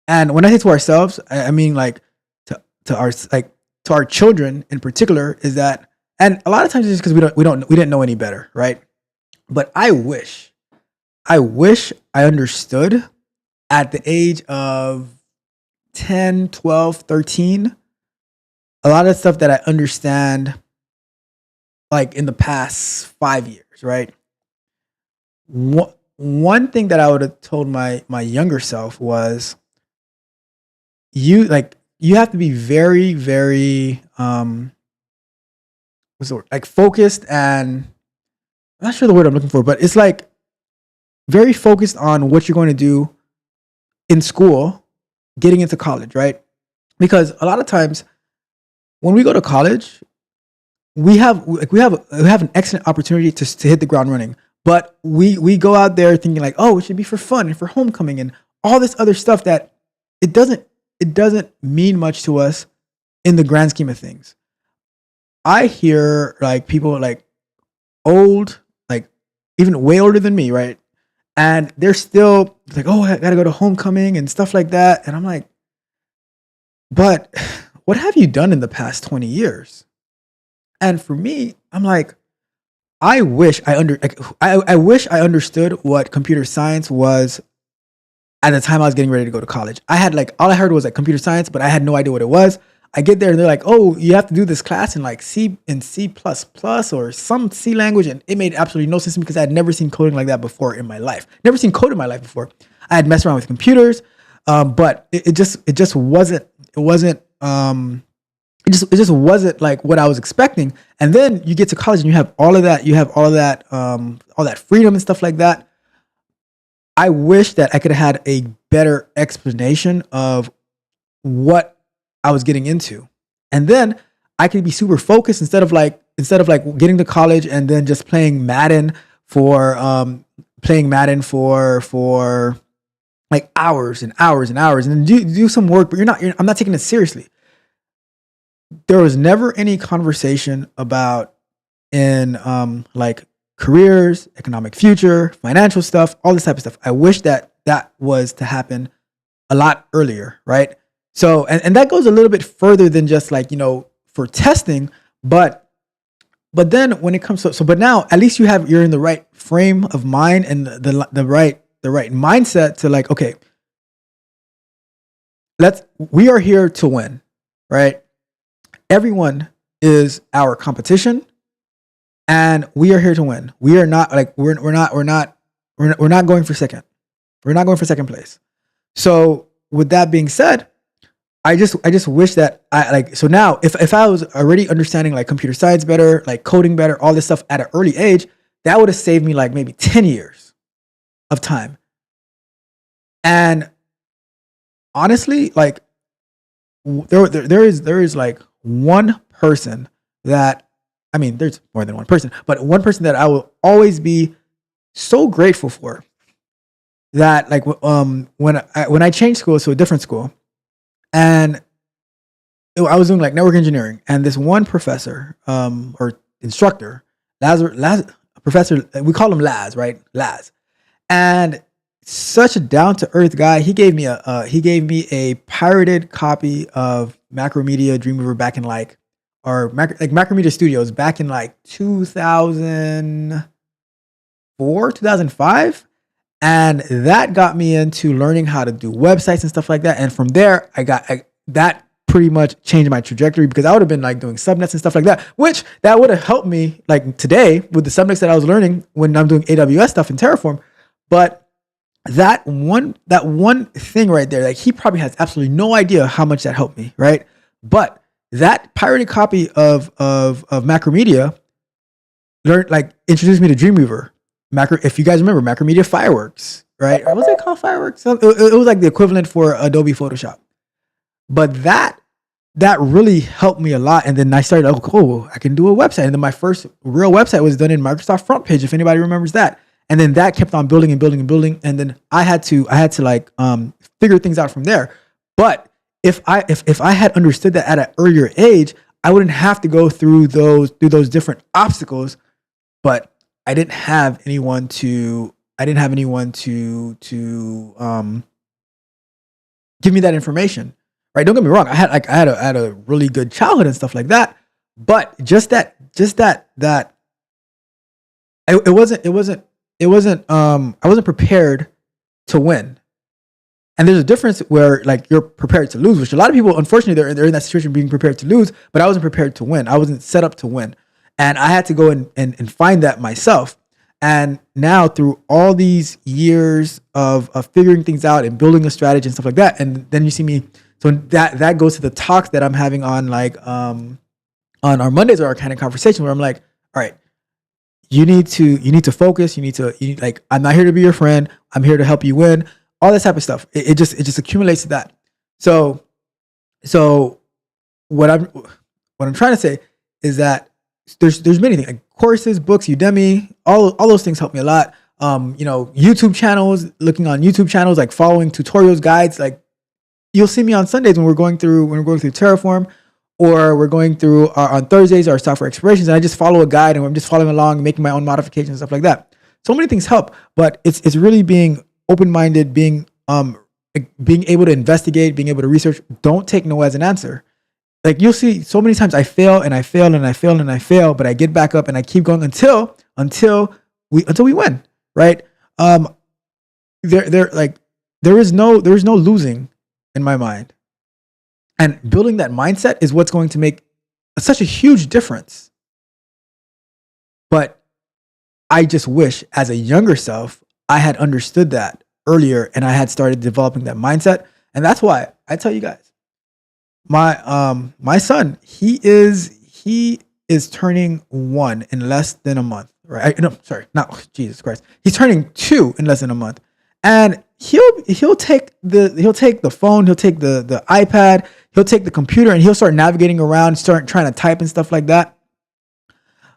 and when I say to ourselves, I mean like to our children in particular, is that, and a lot of times it's just because we didn't know any better, right? But I wish I understood at the age of 10, 12, 13, a lot of stuff that I understand like in the past 5 years, right? One thing that I would have told my younger self was you have to be very, very what's the word? Like focused, and I'm not sure the word I'm looking for, but it's like very focused on what you're going to do in school, getting into college, right? Because a lot of times when we go to college, we have an excellent opportunity to hit the ground running. But we go out there thinking like, oh, it should be for fun and for homecoming and all this other stuff that it doesn't mean much to us in the grand scheme of things. I hear like people like old, like even way older than me, right? And they're still like, oh, I gotta go to homecoming and stuff like that. And I'm like, but what have you done in the past 20 years? And for me, I'm like, I wish I wish I understood what computer science was at the time I was getting ready to go to college. I had like all I heard was like computer science, but I had no idea what it was. I get there and they're like, "Oh, you have to do this class in like C plus plus or some C language," and it made absolutely no sense to me because I had never seen coding like that before in my life. Never seen code in my life before. I had messed around with computers, but it just wasn't it just wasn't like what I was expecting. And then you get to college and you have all of that, all that freedom and stuff like that. I wish that I could have had a better explanation of what I was getting into. And then I could be super focused instead of like getting to college and then just playing Madden for like hours and hours and hours and then do some work, but I'm not taking it seriously. There was never any conversation about in like careers, economic future, financial stuff, all this type of stuff. I wish that was to happen a lot earlier, right? So, and that goes a little bit further than just like, for testing, but then when it comes to, but now at least you're in the right frame of mind and the right mindset to like, okay, we are here to win, right? Everyone is our competition and we are here to win. We are not like, we're not going for second. We're not going for second place. So with that being said, I just wish that so now if I was already understanding like computer science better, like coding better, all this stuff at an early age, that would have saved me like maybe 10 years of time. And honestly, like there is like one person that, I mean, there's more than one person, but one person that I will always be so grateful for that like when I changed schools to a different school. And I was doing like network engineering, and this one professor or instructor, professor, we call him Laz, right? Laz, and such a down to earth guy. He gave me a pirated copy of Macromedia Dreamweaver back in Macromedia Studios back in like 2004, 2005. And that got me into learning how to do websites and stuff like that. And from there, that pretty much changed my trajectory because I would have been like doing subnets and stuff like that, which that would have helped me like today with the subnets that I was learning when I'm doing AWS stuff in Terraform. But that one thing right there, like he probably has absolutely no idea how much that helped me, right? But that pirated copy of Macromedia introduced me to Dreamweaver. If you guys remember Macromedia Fireworks, right? Or was it called Fireworks? It was like the equivalent for Adobe Photoshop. But that really helped me a lot. And then I started, oh, cool, I can do a website. And then my first real website was done in Microsoft Front Page, if anybody remembers that. And then that kept on building and building and building. And then I had to like figure things out from there. But if I had understood that at an earlier age, I wouldn't have to go through those different obstacles. But I didn't have anyone to give me that information, right? Don't get me wrong. I had a really good childhood and stuff like that, but I wasn't prepared to win. And there's a difference where like you're prepared to lose, which a lot of people, unfortunately, they're in that situation being prepared to lose, but I wasn't prepared to win. I wasn't set up to win. And I had to go and find that myself. And now through all these years of figuring things out and building a strategy and stuff like that, and then you see me, so that goes to the talks that I'm having on like on our Mondays or our kind of conversation where I'm like, all right, you need to focus. You need like, I'm not here to be your friend. I'm here to help you win. All this type of stuff. It just accumulates to that. So what I'm trying to say is that there's many things like courses, books, Udemy, all those things help me a lot. YouTube channels, looking on YouTube channels, like following tutorials, guides. Like you'll see me on Sundays when we're going through Terraform, or we're going through on Thursdays our software explorations, and I just follow a guide and I'm just following along, making my own modifications and stuff like that. So many things help, but it's really being open-minded, being able to investigate, being able to research. Don't take no as an answer. like you'll see so many times I fail and I fail and I fail and I fail, but I get back up and I keep going until we win, right? There is no losing in my mind. And building that mindset is what's going to make such a huge difference. But I just wish as a younger self, I had understood that earlier and I had started developing that mindset. And that's why I tell you guys, my son, he is turning 1 in less than a month, right? No, sorry, not Jesus Christ. He's turning 2 in less than a month. And he'll take the phone, he'll take the iPad, he'll take the computer, and he'll start navigating around, start trying to type and stuff like that.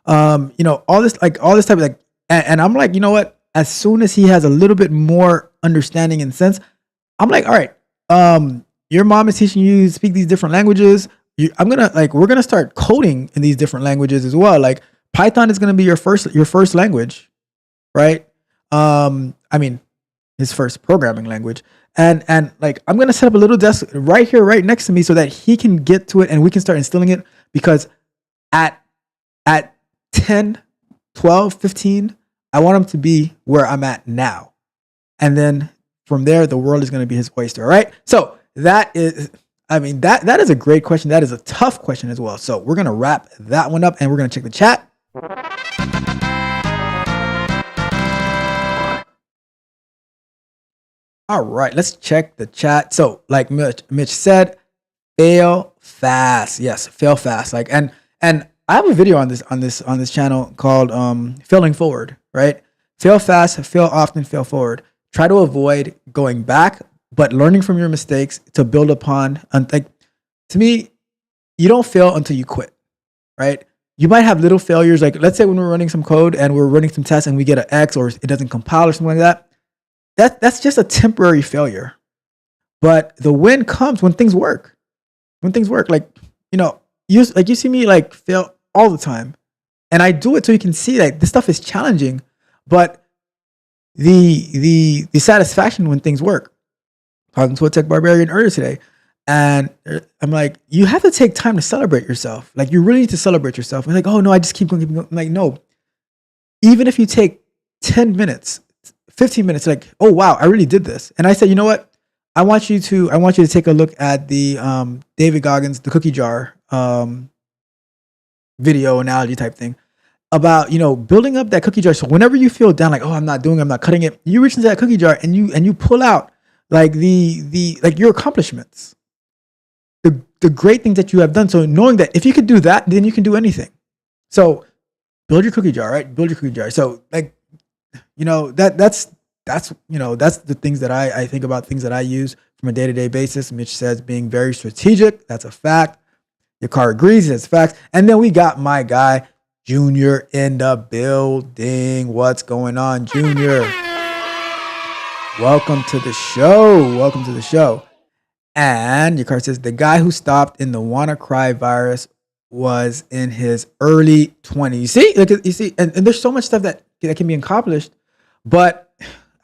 All this type of like, and I'm like, you know what? As soon as he has a little bit more understanding and sense, I'm like, all right, your mom is teaching you to speak these different languages. We're gonna start coding in these different languages as well. Like Python is gonna be your first language, right? His first programming language. And like, I'm going to set up a little desk right here, right next to me so that he can get to it and we can start instilling it, because at 10, 12, 15, I want him to be where I'm at now. And then from there, the world is going to be his oyster. All right. So that is a great question. That is a tough question as well. So we're going to wrap that one up and we're going to check the chat. All right, let's check the chat. So, like Mitch said, fail fast. Yes, fail fast. Like, and I have a video on this channel called Failing Forward. Right? Fail fast, fail often, fail forward. Try to avoid going back, but learning from your mistakes to build upon. And like, to me, you don't fail until you quit. Right? You might have little failures. Like, let's say when we're running some code and we're running some tests and we get an X or it doesn't compile or something like that. That's just a temporary failure. But the win comes when things work. When things work, like, you see me like fail all the time. And I do it so you can see like this stuff is challenging, but the satisfaction when things work. Talking to a tech barbarian earlier today, and I'm like, you have to take time to celebrate yourself. Like, you really need to celebrate yourself. And like, oh no, I just keep going. I'm like, no. Even if you take 10 minutes, 15 minutes, like, oh wow, I really did this. And I said, you know what? I want you to take a look at the David Goggins, the cookie jar video analogy type thing about, building up that cookie jar. So whenever you feel down, like, oh, I'm not cutting it, you reach into that cookie jar and you pull out like like your accomplishments, the great things that you have done. So knowing that if you could do that, then you can do anything. So build your cookie jar, right? Build your cookie jar. So like, that's the things that I think about, things that I use from a day-to-day basis. Mitch says being very strategic. That's a fact. Your car agrees. That's facts. And then we got my guy, Junior, in the building. What's going on, Junior? Welcome to the show. And your car says the guy who stopped in the WannaCry virus was in his early 20s. You see, and there's so much stuff that can be accomplished, but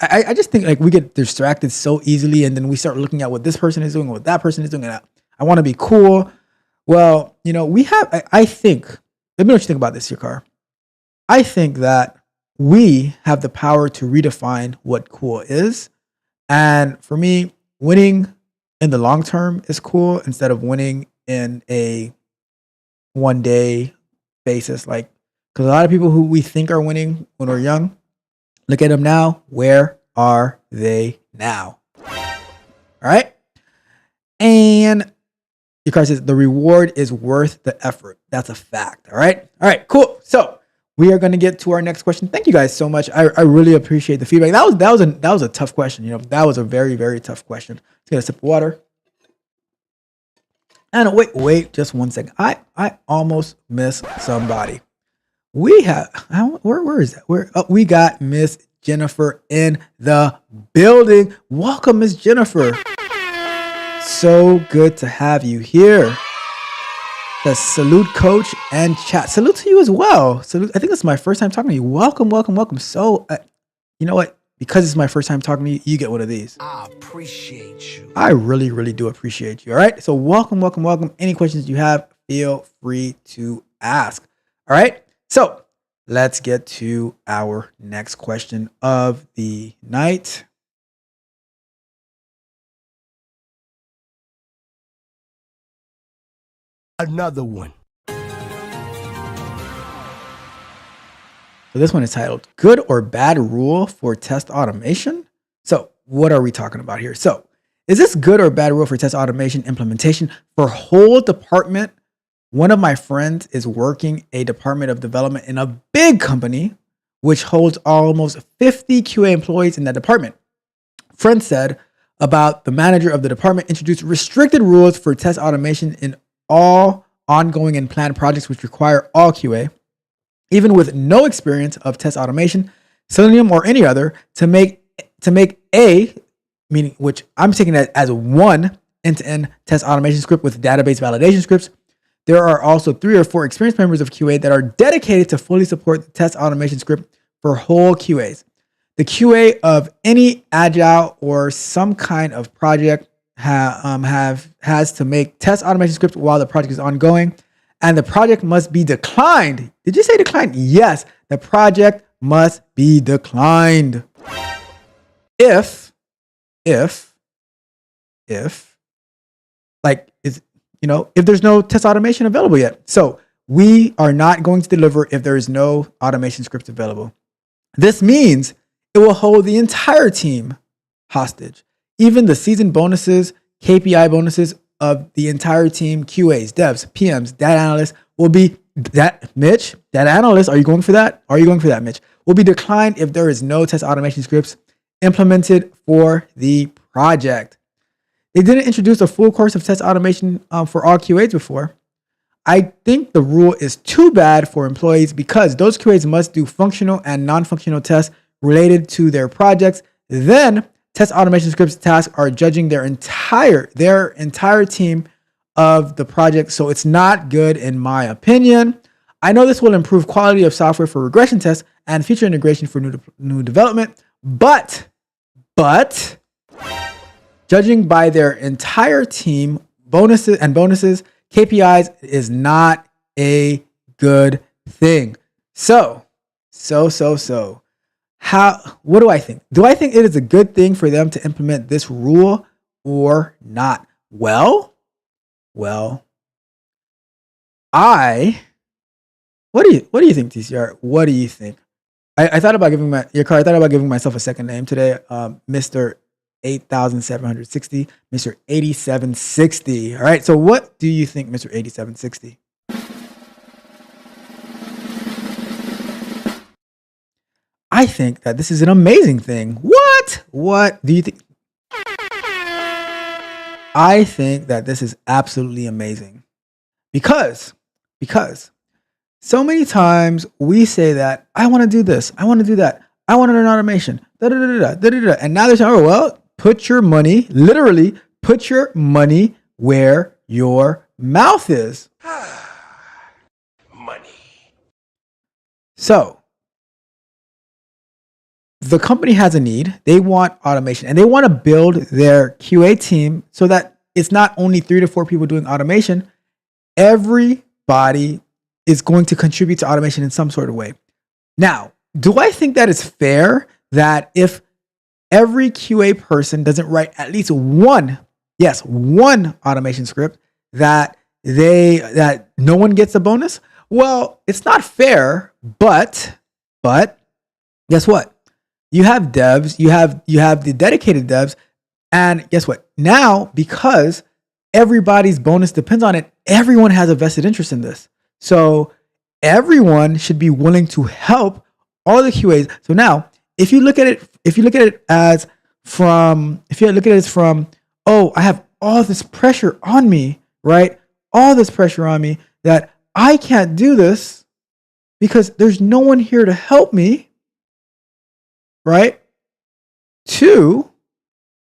I just think like we get distracted so easily, and then we start looking at what this person is doing, what that person is doing, and I want to be cool. Well, I think, let me know what you think about this, your car. I think that we have the power to redefine what cool is. And for me, winning in the long term is cool instead of winning in a one day basis. Like, because a lot of people who we think are winning when we're young, look at them now. Where are they now? All right. And your card says the reward is worth the effort. That's a fact. All right. All right, cool. So we are going to get to our next question. Thank you guys so much. I really appreciate the feedback. That was a tough question. That was a very, very tough question. Let's get a sip of water. And wait, just 1 second. I almost missed somebody. We have, where is that? We got Miss Jennifer in the building. Welcome, Miss Jennifer. So good to have you here. The salute, coach, and chat. Salute to you as well. Salute. I think this is my first time talking to you. Welcome. So, you know what? because it's my first time talking to you, you get one of these. I appreciate you. I really, really do appreciate you. All right. So welcome, welcome, welcome. Any questions you have, feel free to ask. All right. So let's get to our next question of the night. Another one. So this one is titled Good or Bad Rule for Test Automation. So what are we talking about here? So is this good or bad rule for test automation implementation for whole department? One of my friends is working a department of development in a big company, which holds almost 50 QA employees in that department. Friend said about the manager of the department introduced restricted rules for test automation in all ongoing and planned projects, which require all QA, even with no experience of test automation, Selenium or any other, to make a, meaning which I'm taking that as one end-to-end test automation script with database validation scripts. There are also 3 or 4 experienced members of QA that are dedicated to fully support the test automation script for whole QAs. The QA of any agile or some kind of project has to make test automation scripts while the project is ongoing, and the project must be declined. Did you say declined? Yes, the project must be declined if like is if there's no test automation available yet. So we are not going to deliver if there is no automation script available. This means it will hold the entire team hostage. Even the season bonuses, KPI bonuses of the entire team, QAs, devs, PMs, data analysts will be Mitch, data analysts, are you going for that? Are you going for that, Mitch? Will be declined if there is no test automation scripts implemented for the project. They didn't introduce a full course of test automation for all QAs before. I think the rule is too bad for employees because those QAs must do functional and non-functional tests related to their projects. Then test automation scripts tasks are judging their entire team of the project. So it's not good in my opinion. I know this will improve quality of software for regression tests and feature integration for new development, but judging by their entire team bonuses, KPIs is not a good thing. So, what do I think? Do I think it is a good thing for them to implement this rule or not? Well, what do you think, TCR? What do you think? I thought about giving myself a second name today, Mr. 8760, Mr. 8760. All right. So what do you think, Mr. 8760? I think that this is an amazing thing. What do you think? I think that this is absolutely amazing because so many times we say that I want to do this, I want to do that, I want to learn automation, and now they're saying, oh, well, put your money where your mouth is. Money. So the company has a need. They want automation and they want to build their QA team so that it's not only 3 to 4 people doing automation. Everybody is going to contribute to automation in some sort of way. Now, do I think that it's fair that if every QA person doesn't write at least one automation script that no one gets a bonus? Well, it's not fair, but guess what? You have devs, you have the dedicated devs, and guess what? Now, because everybody's bonus depends on it, everyone has a vested interest in this. So everyone should be willing to help all the QAs. So now, if you look at it as from, oh, I have all this pressure on me, right? All this pressure on me that I can't do this because there's no one here to help me, right? 2,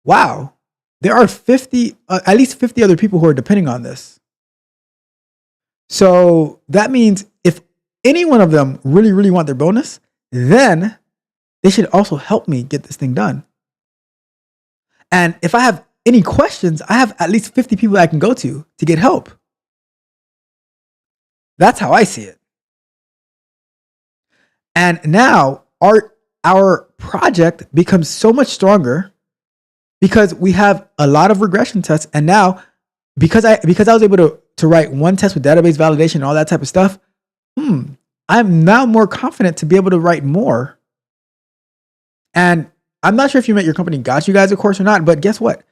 wow, there are at least 50 other people who are depending on this. So that means if any one of them really, really want their bonus, then they should also help me get this thing done. And if I have any questions, I have at least 50 people I can go to get help. That's how I see it. And now our project becomes so much stronger because we have a lot of regression tests. And now because I was able to write one test with database validation and all that type of stuff, I'm now more confident to be able to write more. And I'm not sure if you met your company got you guys a course or not, but guess what?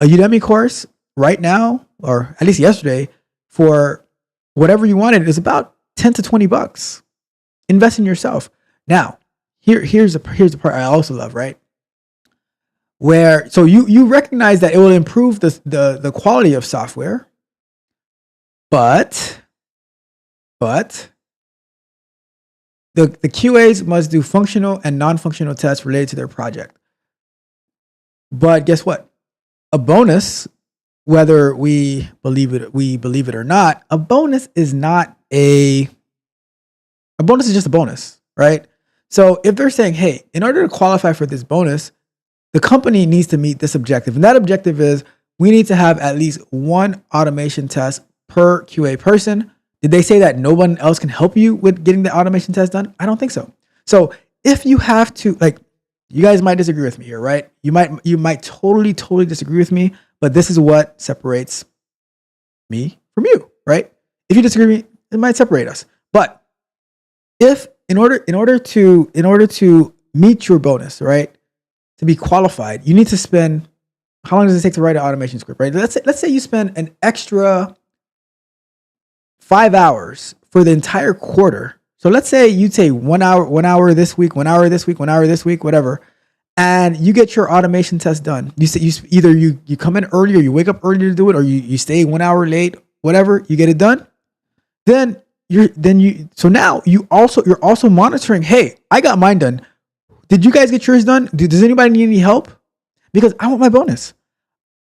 A Udemy course right now, or at least yesterday, for whatever you wanted is about 10 to 20 bucks. Invest in yourself. Now, here's the part I also love, right? Where so you recognize that it will improve the quality of software, but the QAs must do functional and non-functional tests related to their project. But guess what? A bonus, whether we believe it or not, a bonus is just a bonus, right? So if they're saying, hey, in order to qualify for this bonus, the company needs to meet this objective. And that objective is we need to have at least one automation test per QA person. Did they say that no one else can help you with getting the automation test done? I don't think so. So if you have to, like, you guys might disagree with me here, right? You might totally disagree with me, but this is what separates me from you, right? If you disagree, it might separate us. But if in order to meet your bonus, right, to be qualified, you need to spend, how long does it take to write an automation script, right? Let's say you spend an extra 5 hours for the entire quarter. So let's say you take 1 hour this week, 1 hour this week, 1 hour this week, whatever, and you get your automation test done. You say you come in early, or you wake up early to do it, or you stay 1 hour late, whatever, you get it done. So now you're also monitoring, hey, I got mine done. Did you guys get yours done? Does anybody need any help? Because I want my bonus.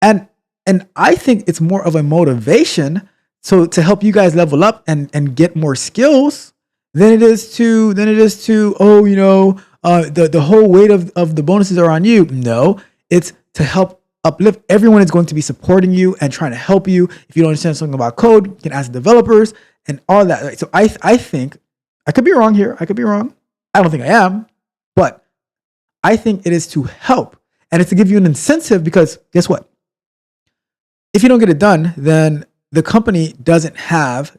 And I think it's more of a motivation to help you guys level up and get more skills than it is to the whole weight of the bonuses are on you. No, it's to help uplift. Everyone is going to be supporting you and trying to help you. If you don't understand something about code, you can ask developers and all that. Right? So I think, I could be wrong here. I could be wrong. I don't think I am, but I think it is to help, and it's to give you an incentive, because guess what? If you don't get it done, then the company doesn't have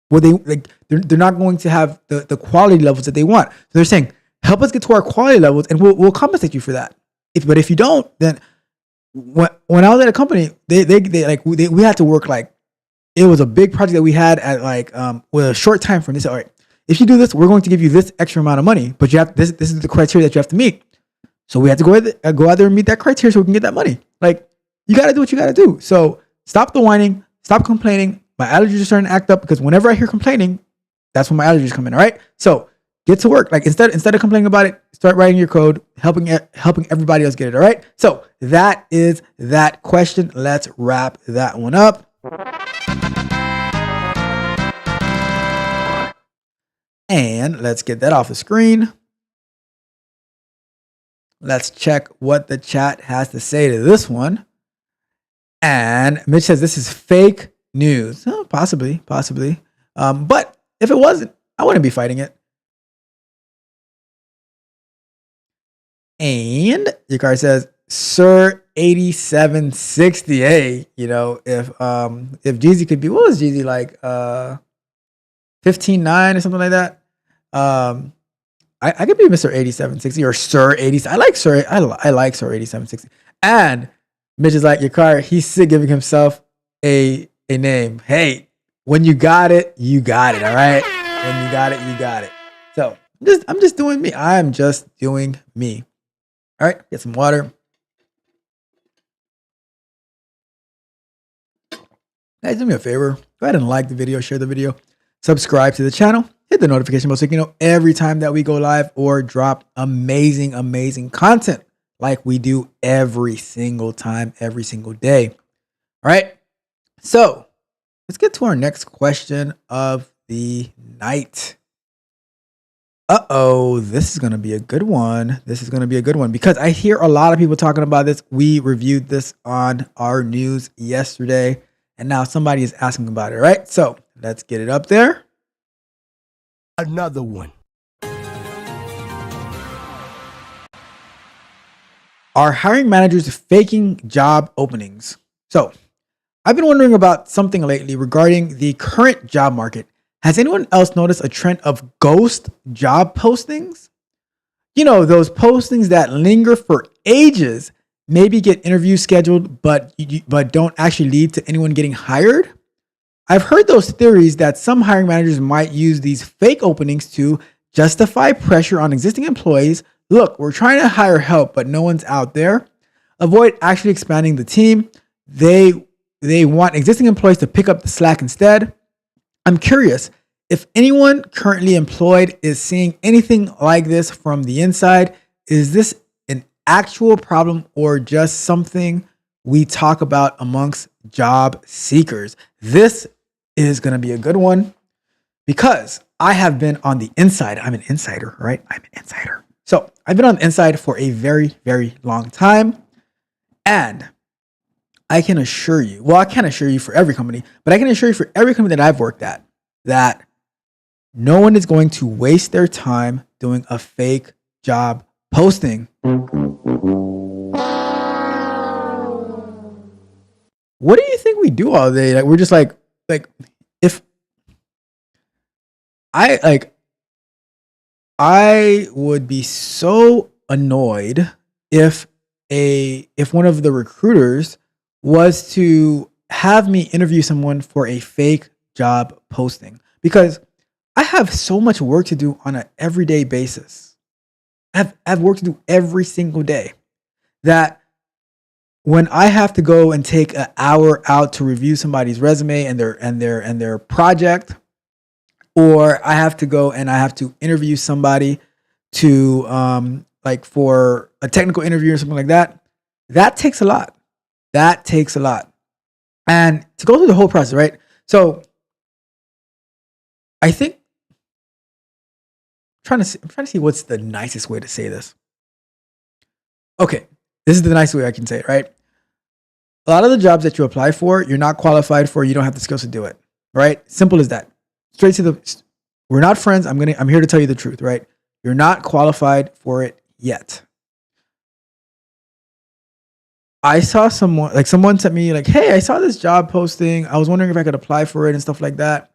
what they like. They're not going to have the quality levels that they want. So they're saying, help us get to our quality levels, and we'll compensate you for that. But if you don't, then when I was at a company, we had to work, like, it was a big project that we had at with a short time frame. They said, all right, if you do this, we're going to give you this extra amount of money, but you have this is the criteria that you have to meet. So we had to go out there and meet that criteria so we can get that money. Like, you got to do what you got to do. So stop the whining, stop complaining. My allergies are starting to act up, because whenever I hear complaining, that's when my allergies come in. All right. So get to work. Like, instead of complaining about it, start writing your code, helping everybody else get it. All right. So that is that question. Let's wrap that one up. And let's get that off the screen. Let's check what the chat has to say to this one. And Mitch says this is fake news. Oh, possibly. But if it wasn't, I wouldn't be fighting it. And Yakar says, Sir 8760. If Jeezy could be, what was Jeezy like? 15.9 or something like that. I could be Mr. 8760 or Sir 80. I like Sir 8760. And Mitch is like, Yakar, he's sick giving himself a name. Hey, when you got it, you got it. All right. When you got it, you got it. So I'm just doing me. I'm just doing me. All right. Get some water. Guys, do me a favor. Go ahead and like the video, share the video, subscribe to the channel, hit the notification bell so you know every time that we go live or drop amazing content like we do every single time, every single day. All right. So let's get to our next question of the night. Uh-oh, this is going to be a good one. This is going to be a good one because I hear a lot of people talking about this. We reviewed this on our news yesterday, and now somebody is asking about it, right? So let's get it up there. Another one. Are hiring managers faking job openings? So I've been wondering about something lately regarding the current job market. Has anyone else noticed a trend of ghost job postings? You know, those postings that linger for ages, maybe get interviews scheduled, but don't actually lead to anyone getting hired. I've heard those theories that some hiring managers might use these fake openings to justify pressure on existing employees. Look, we're trying to hire help, but no one's out there. Avoid actually expanding the team. They want existing employees to pick up the slack instead. I'm curious if anyone currently employed is seeing anything like this from the inside. Is this an actual problem or just something we talk about amongst job seekers? This is going to be a good one because I have been on the inside. I'm an insider, right? I'm an insider. So I've been on the inside for a very, very long time. And I can assure you, well, I can't assure you for every company, but I can assure you for every company that I've worked at, that no one is going to waste their time doing a fake job posting. What do you think we do all day? Like, we're just like if I would be so annoyed if one of the recruiters was to have me interview someone for a fake job posting, because I have so much work to do on an everyday basis. I have work to do every single day, that when I have to go and take an hour out to review somebody's resume and their project, or I have to go and I have to interview somebody to like for a technical interview or something like that, that takes a lot. That takes a lot. And to go through the whole process, right? So I think I'm trying to see what's the nicest way to say this. Okay, this is the nice way I can say it, right? A lot of the jobs that you apply for, you're not qualified for, you don't have the skills to do it, right? Simple as that. Straight to the, we're not friends. I'm here to tell you the truth, right? You're not qualified for it yet. I saw someone sent me like, hey, I saw this job posting. I was wondering if I could apply for it and stuff like that.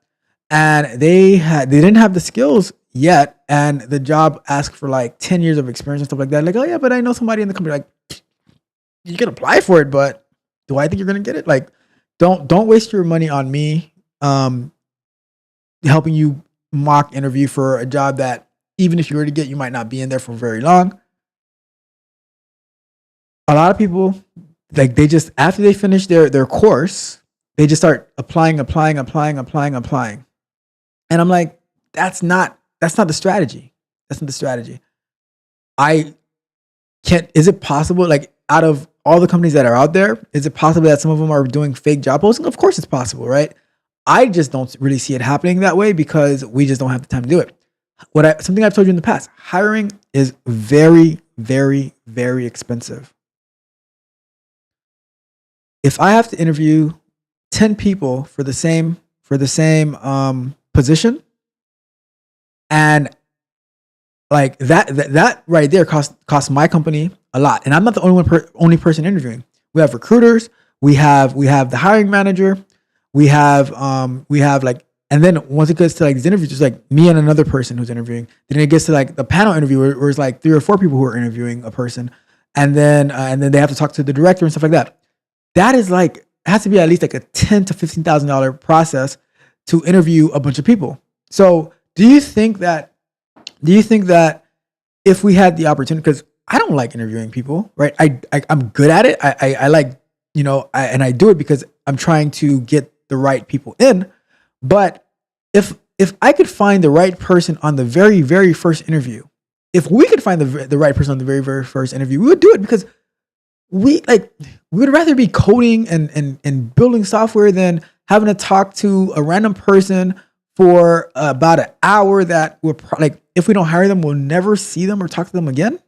And they didn't have the skills yet. And the job asked for like 10 years of experience and stuff like that. Like, oh yeah, but I know somebody in the company. Like, you can apply for it, but do I think you're going to get it? Like, don't waste your money on me helping you mock interview for a job that even if you were to get, you might not be in there for very long. A lot of people, like, they just, after they finish their course, they just start applying. And I'm like, that's not the strategy. That's not the strategy. Is it possible, like, out of all the companies that are out there, is it possible that some of them are doing fake job posting? Of course it's possible, right? I just don't really see it happening that way because we just don't have the time to do it. Something I've told you in the past, hiring is very, very, very expensive. If I have to interview 10 people for the same position, and like that right there costs my company a lot. And I'm not the only person interviewing. We have recruiters, we have the hiring manager, we have like, and then once it gets to like these interviews, it's like me and another person who's interviewing. Then it gets to like the panel interview where it's like 3 or 4 people who are interviewing a person, and then they have to talk to the director and stuff like that. That is like, it has to be at least like a $10,000 to $15,000 process to interview a bunch of people. So do you think that if we had the opportunity, because I don't like interviewing people, right? I'm good at it. I like, and I do it because I'm trying to get the right people in. But if I could find the right person on the very, very first interview, if we could find the right person on the very, very first interview, we would do it, because we would rather be coding and building software than having to talk to a random person for about an hour that we're like, if we don't hire them, we'll never see them or talk to them again.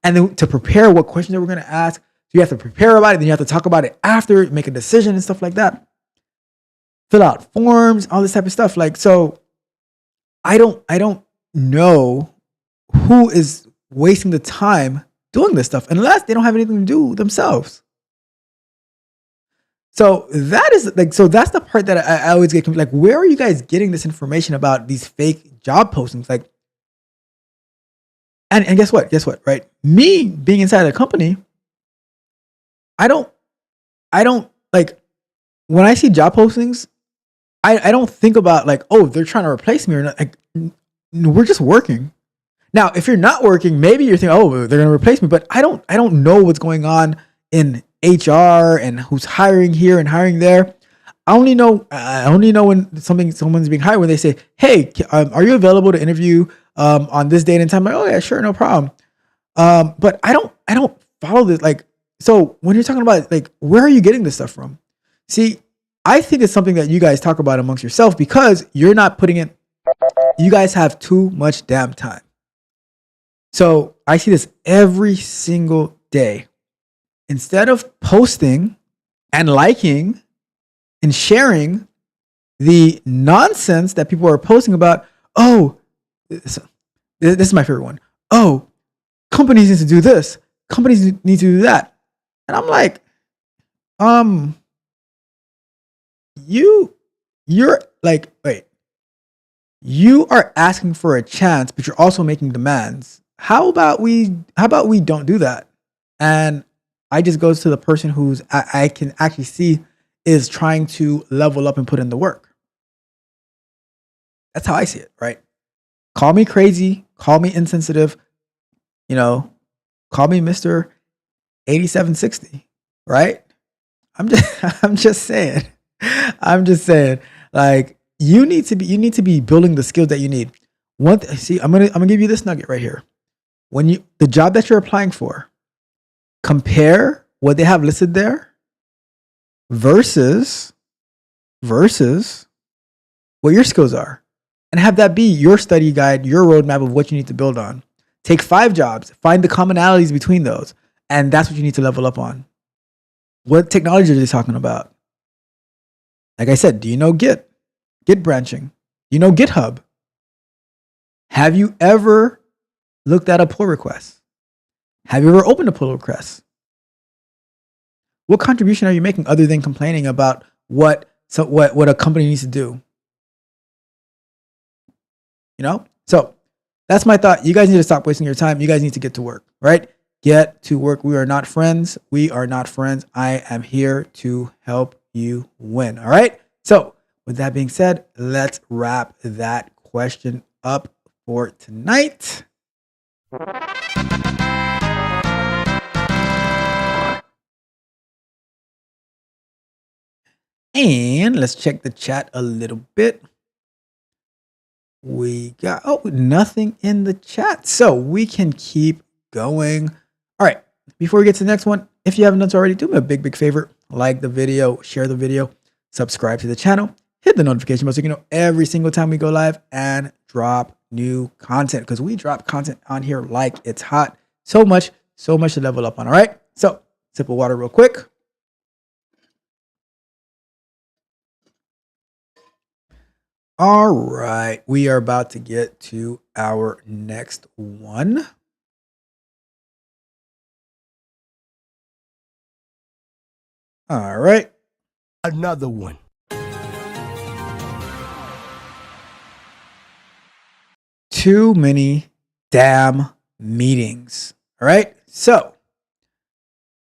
And then to prepare what questions that we're going to ask. So you have to prepare about it. Then you have to talk about it after, make a decision and stuff like that. Fill out forms, all this type of stuff. Like, so I don't know who is wasting the time doing this stuff unless they don't have anything to do themselves. So that is like, so that's the part that I always get like, where are you guys getting this information about these fake job postings? Like, and guess what? Right? Me being inside the company, I don't like when I see job postings, I don't think about like, oh, they're trying to replace me or not. Like, we're just working. Now, if you're not working, maybe you're thinking, oh, they're gonna replace me. But I don't know what's going on in HR and who's hiring here and hiring there. I only know when someone's being hired when they say, hey, are you available to interview on this date and time? I'm like, oh yeah, sure, no problem. But I don't follow this. Like, so when you're talking about like, where are you getting this stuff from? See, I think it's something that you guys talk about amongst yourself because you're not putting it. You guys have too much damn time. So I see this every single day. Instead of posting and liking and sharing the nonsense that people are posting about, oh, this is my favorite one. Oh, companies need to do this. Companies need to do that. And I'm like, you're like, wait, you are asking for a chance, but you're also making demands. How about we don't do that? And I just goes to the person who's I can actually see is trying to level up and put in the work. That's how I see it, right? Call me crazy, call me insensitive, call me Mr. 8760, right? I'm just saying. Like you need to be building the skills that you need. I'm gonna give you this nugget right here. When the job that you're applying for, compare what they have listed there versus what your skills are, and have that be your study guide, your roadmap of what you need to build on. Take 5 jobs, find the commonalities between those, and that's what you need to level up on. What technology are they talking about? Like I said, do you know Git branching? Do you know GitHub? Have you ever looked at a pull request? Have you ever opened a pull request? What contribution are you making other than complaining about what a company needs to do? So that's my thought. You guys need to stop wasting your time. You guys need to get to work, right? Get to work. We are not friends. I am here to help you win. All right. So with that being said, let's wrap that question up for tonight. And let's check the chat a little bit. We got, nothing in the chat. So we can keep going. All right. Before we get to the next one, if you haven't done so already, do me a big favor. Like the video, share the video, subscribe to the channel, hit the notification bell so you can know every single time we go live and drop new content, because we drop content on here like it's hot. So much to level up on. All right. So sip of water real quick. All right, we are about to get to our next one. All right. Another one. Too many damn meetings. All right. So,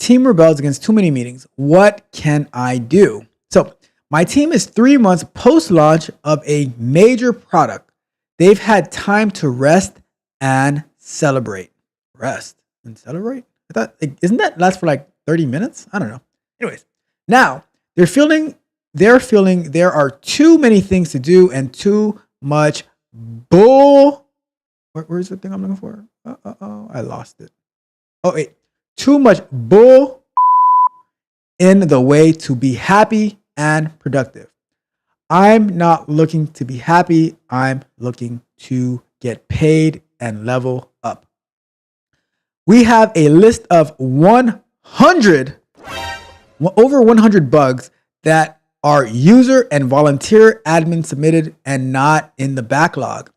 team rebels against too many meetings. What can I do? So, my team is 3 months post-launch of a major product. They've had time to rest and celebrate. Rest and celebrate? I thought, isn't that last for like 30 minutes? I don't know. Anyways, now they're feeling there are too many things to do and too much bull. Where's the thing I'm looking for? I lost it. Oh, wait. Too much bull in the way to be happy and productive. I'm not looking to be happy. I'm looking to get paid and level up. We have a list of 100, over 100 bugs that are user and volunteer admin submitted and not in the backlog.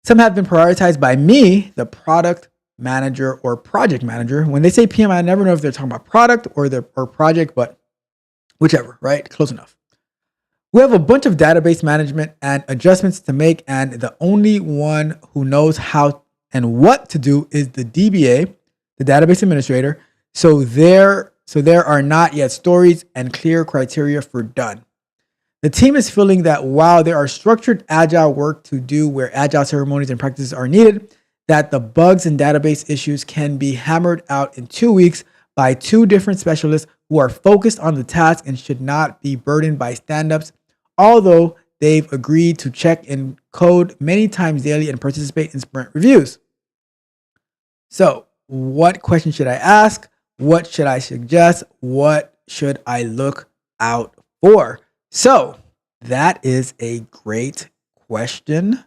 Some have been prioritized by me, the product manager or project manager. When they say PM, I never know if they're talking about product or project, but whichever, right? Close enough. We have a bunch of database management and adjustments to make, and the only one who knows how and what to do is the DBA, the database administrator. So there are not yet stories and clear criteria for done. The team is feeling that while there are structured agile work to do where agile ceremonies and practices are needed, that the bugs and database issues can be hammered out in 2 weeks by 2 different specialists who are focused on the task and should not be burdened by stand-ups, although they've agreed to check in code many times daily and participate in sprint reviews. So, what question should I ask? What should I suggest? What should I look out for? So, that is a great question.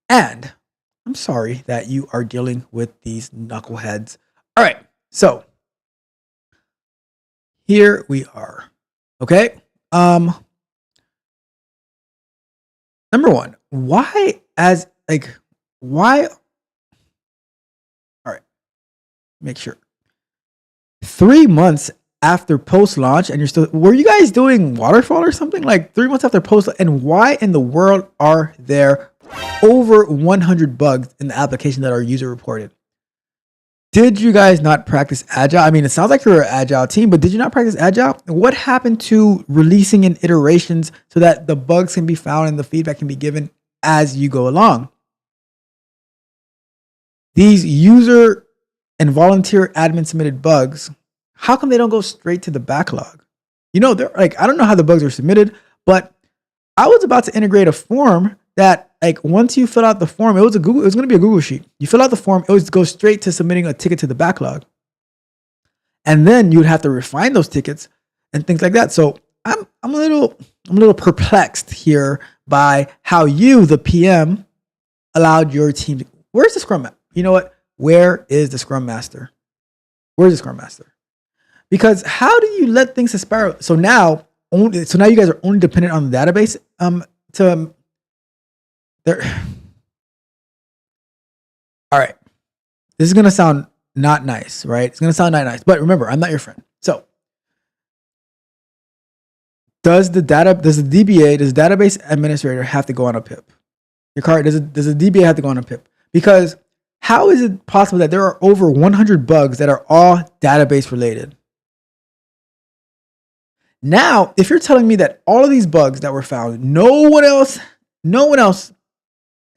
And I'm sorry that you are dealing with these knuckleheads. All right, so here we are. Okay. Number one, why? All right, make sure. 3 months after post launch, and were you guys doing waterfall or something? Like 3 months after post, and why in the world are there over 100 bugs in the application that are user reported? Did you guys not practice agile? I mean, it sounds like you're an agile team, but did you not practice agile? What happened to releasing in iterations so that the bugs can be found and the feedback can be given as you go along? These user and volunteer admin submitted bugs, how come they don't go straight to the backlog? You know, they're like, I don't know how the bugs are submitted, but I was about to integrate a form that, like, once you fill out the form, it was going to be a Google sheet. You fill out the form, it would go straight to submitting a ticket to the backlog. And then you would have to refine those tickets and things like that. So I'm a little perplexed here by how you, the PM, allowed your team to, where's the Scrum Master? You know what? Where is the Scrum Master? Where's the Scrum Master? Because how do you let things aspire? So now you guys are only dependent on the database all right. This is going to sound not nice, right? It's going to sound not nice, but remember, I'm not your friend. So does the database administrator have to go on a PIP? Does the DBA have to go on a PIP? Because how is it possible that there are over 100 bugs that are all database related? Now, if you're telling me that all of these bugs that were found, no one else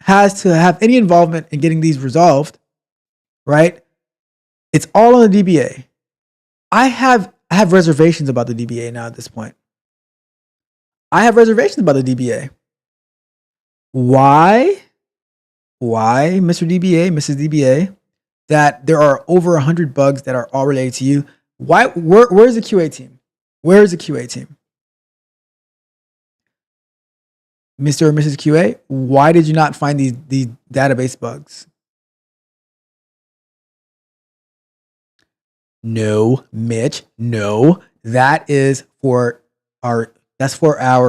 has to have any involvement in getting these resolved, right? It's all on the DBA. I have reservations about the DBA now at this point. I have reservations about the DBA. Why, Mr. DBA, Mrs. DBA, that there are over 100 bugs that are all related to you? Where's the QA team? Where's the QA team? Mr. or Mrs. QA, why did you not find these database bugs? No, Mitch, no. That's for our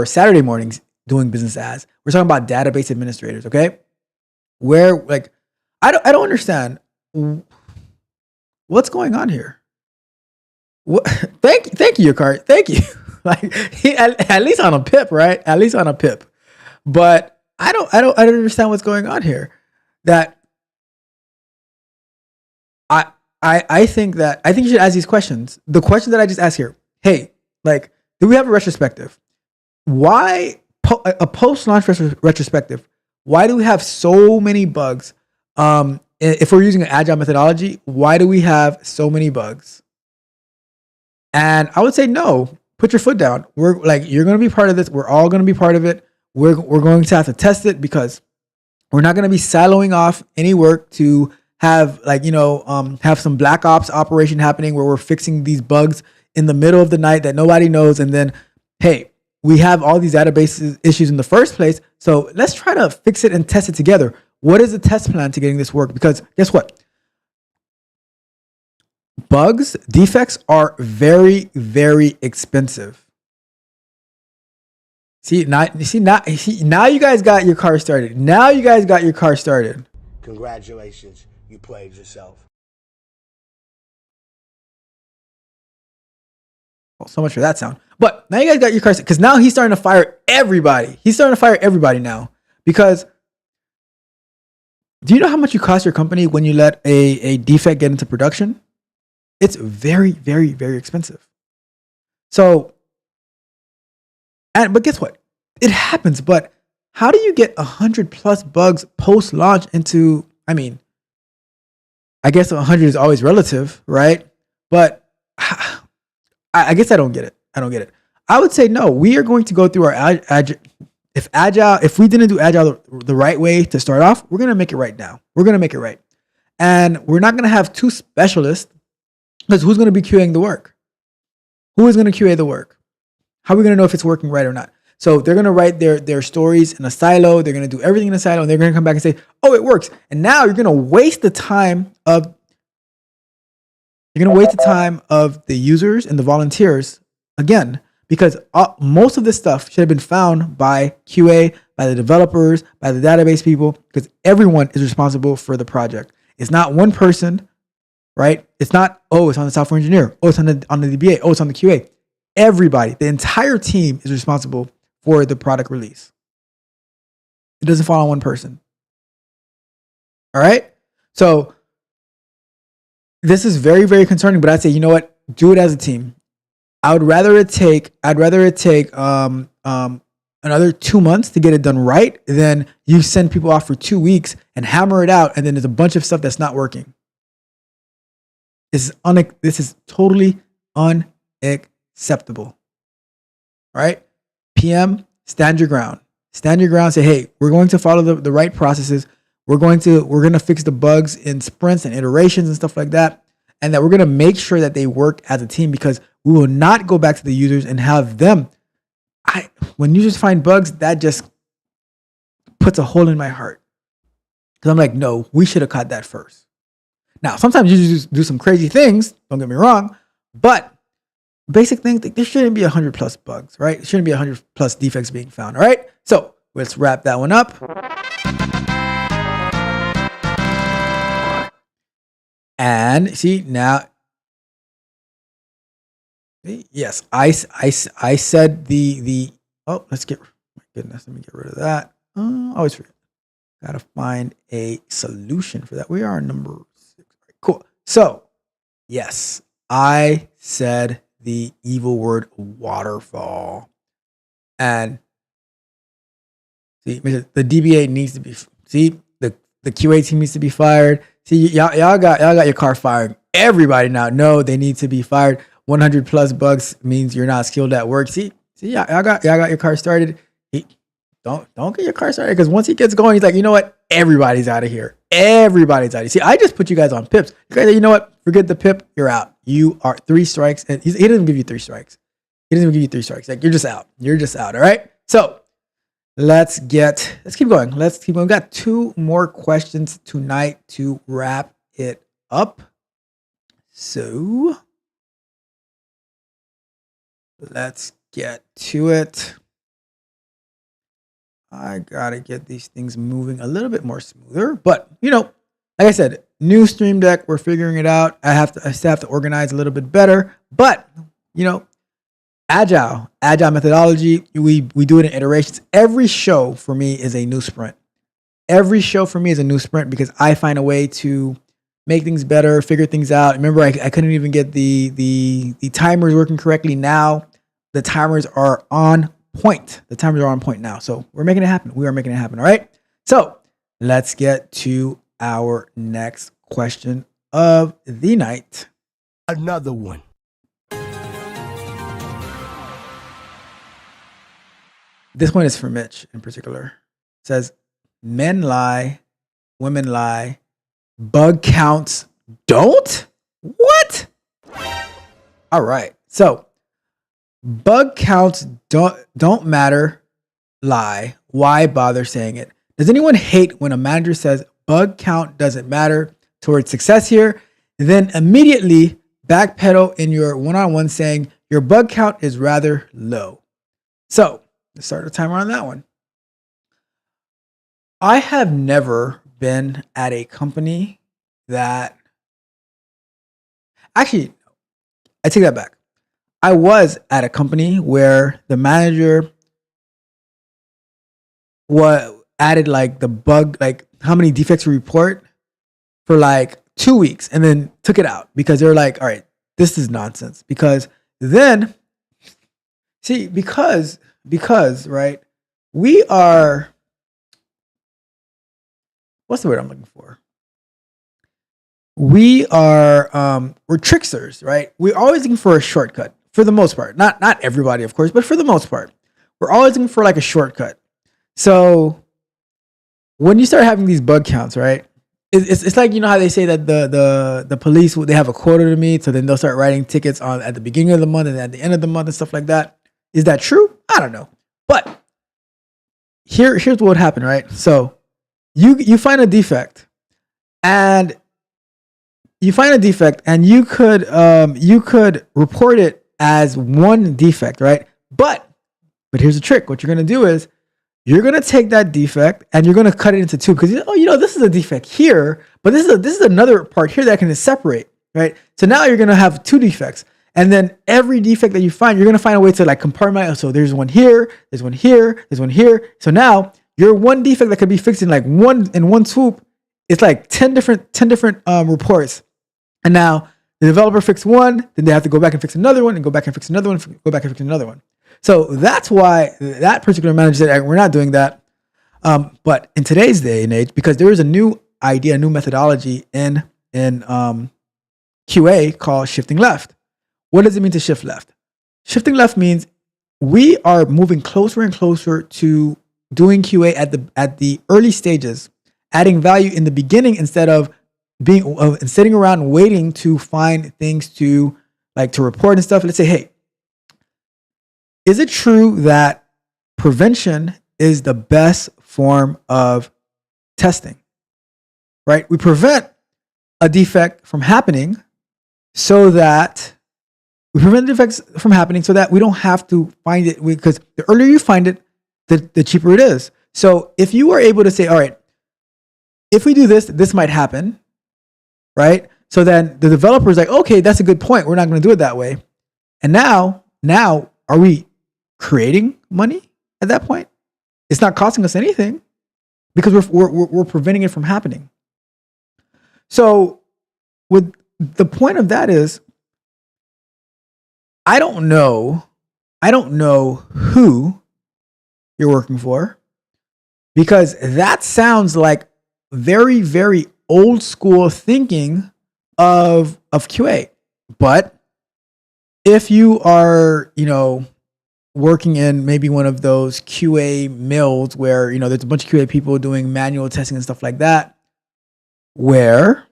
Saturday mornings doing business as. We're talking about database administrators, okay? I don't understand what's going on here. What? Thank you, Yukari. Thank you. At least on a PIP, right? At least on a PIP. But I don't understand what's going on here. That I think you should ask these questions. The question that I just asked here. Hey, do we have a retrospective? Why a post-launch retrospective? Why do we have so many bugs? If we're using an agile methodology, why do we have so many bugs? And I would say no. Put your foot down. You're going to be part of this. We're all going to be part of it. We're going to have to test it because we're not going to be siloing off any work to have have some black ops operation happening where we're fixing these bugs in the middle of the night that nobody knows. And then, hey, we have all these database issues in the first place. So let's try to fix it and test it together. What is the test plan to getting this work? Because guess what? Bugs, defects are very, very expensive. Now you guys got your car started. Now you guys got your car started. Congratulations, you played yourself. Well, so much for that sound. But now you guys got your car started because now he's starting to fire everybody. He's starting to fire everybody now. Because do you know how much you cost your company when you let a defect get into production? It's very, very, very expensive. So, but guess what? It happens. But how do you get 100+ bugs post launch into? I mean, I guess 100 is always relative, right? But I guess I don't get it. I would say no. We are going to go through our if we didn't do agile the right way to start off, we're gonna make it right now. We're gonna make it right, and we're not gonna have two specialists. Because who's going to be QAing the work? Who is going to QA the work? How are we going to know if it's working right or not? So they're going to write their stories in a silo. They're going to do everything in a silo, and they're going to come back and say, "Oh, it works." And now you're going to waste the time of the users and the volunteers again, because most of this stuff should have been found by QA, by the developers, by the database people, because everyone is responsible for the project. It's not one person. Right? It's not, oh, it's on the software engineer. Oh, it's on the DBA. Oh, it's on the QA. Everybody, the entire team is responsible for the product release. It doesn't fall on one person. All right? So this is very, very concerning, but I'd say, you know what? Do it as a team. I'd rather it take another 2 months to get it done right than you send people off for 2 weeks and hammer it out, and then there's a bunch of stuff that's not working. This is totally unacceptable. All right? PM, stand your ground. Stand your ground. Say, hey, we're going to follow the right processes. We're going to fix the bugs in sprints and iterations and stuff like that. And that we're going to make sure that they work as a team, because we will not go back to the users and have them. When users find bugs, that just puts a hole in my heart. Because I'm like, no, we should have caught that first. Now, sometimes you just do some crazy things, don't get me wrong, but basic things, there shouldn't be 100+ bugs, right? It shouldn't be 100+ defects being found, all right? So let's wrap that one up. And see, now, yes, I said oh, my goodness, let me get rid of that. Always forget. Got to find a solution for that. We are number 6. Right, cool. So, yes, I said the evil word waterfall. And see, the DBA needs to be, the QA team needs to be fired. See, y'all got your car firing everybody now. No, they need to be fired. 100+ bugs means you're not skilled at work. See, y'all got your car started. Don't get your car started, because once he gets going, he's like, you know what? Everybody's out of here. Everybody's out of here. See, I just put you guys on pips. You guys say, you know what? Forget the pip. You're out. You are 3 strikes. And he doesn't give you 3 strikes. He doesn't even give you 3 strikes. Like, you're just out. You're just out. All right. So let's keep going. We got 2 more questions tonight to wrap it up. So let's get to it. I gotta get these things moving a little bit more smoother, but like I said, new Stream Deck, we're figuring it out. I still have to organize a little bit better, but agile methodology, we do it in iterations. Every show for me is a new sprint. Because I find a way to make things better, figure things out. Remember, I couldn't even get the timers working correctly. Now the timers are on point. Now. So we're making it happen. We are making it happen. All right. So let's get to our next question of the night. Another one. This one is for Mitch in particular. It says, men lie, women lie, bug counts don't? What? All right. So Bug counts don't matter. Lie. Why bother saying it? Does anyone hate when a manager says bug count doesn't matter towards success here? Then immediately backpedal in your one-on-one saying your bug count is rather low. So let's start the timer on that one. I have never been at a company that actually, I take that back. I was at a company where the manager added like the bug, like how many defects we report for like 2 weeks and then took it out because they're like, all right, this is nonsense. Because then, see, because, right, we are, what's the word I'm looking for? We are, we're tricksters, right? We're always looking for a shortcut for the most part. Not everybody, of course, but for the most part, we're always looking for like a shortcut. So when you start having these bug counts, right? It's like, you know how they say that the police, they have a quota to meet, so then they'll start writing tickets on at the beginning of the month and at the end of the month and stuff like that. Is that true? I don't know. But here's what would happen, right? So you find a defect and you could report it as one defect, right? But here's the trick. What you're gonna do is you're gonna take that defect and you're gonna cut it into two because this is a defect here, but this is another part here that can separate, right? So now you're gonna have two defects, and then every defect that you find, you're gonna find a way to like compartmentalize. So there's one here, there's one here, there's one here. So now your one defect that could be fixed in like one swoop, it's like 10 different reports. And now the developer fixed one, then they have to go back and fix another one, and go back and fix another one, go back and fix another one. So that's why that particular manager said, we're not doing that. But in today's day and age, because there is a new idea, a new methodology in QA called shifting left. What does it mean to shift left? Shifting left means we are moving closer and closer to doing QA at the early stages, adding value in the beginning instead of sitting around waiting to find things to report and stuff. Let's say, hey, is it true that prevention is the best form of testing? Right? We prevent a defect from happening so that we don't have to find it, because the earlier you find it, the cheaper it is. So if you are able to say, all right, if we do this, this might happen, right? So then the developer is like, okay, that's a good point. We're not going to do it that way. And now are we creating money at that point? It's not costing us anything because we're preventing it from happening. So with the point of that is, I don't know who you're working for, because that sounds like very, very old school thinking of QA. But if you are, working in maybe one of those QA mills where, there's a bunch of QA people doing manual testing and stuff like that, where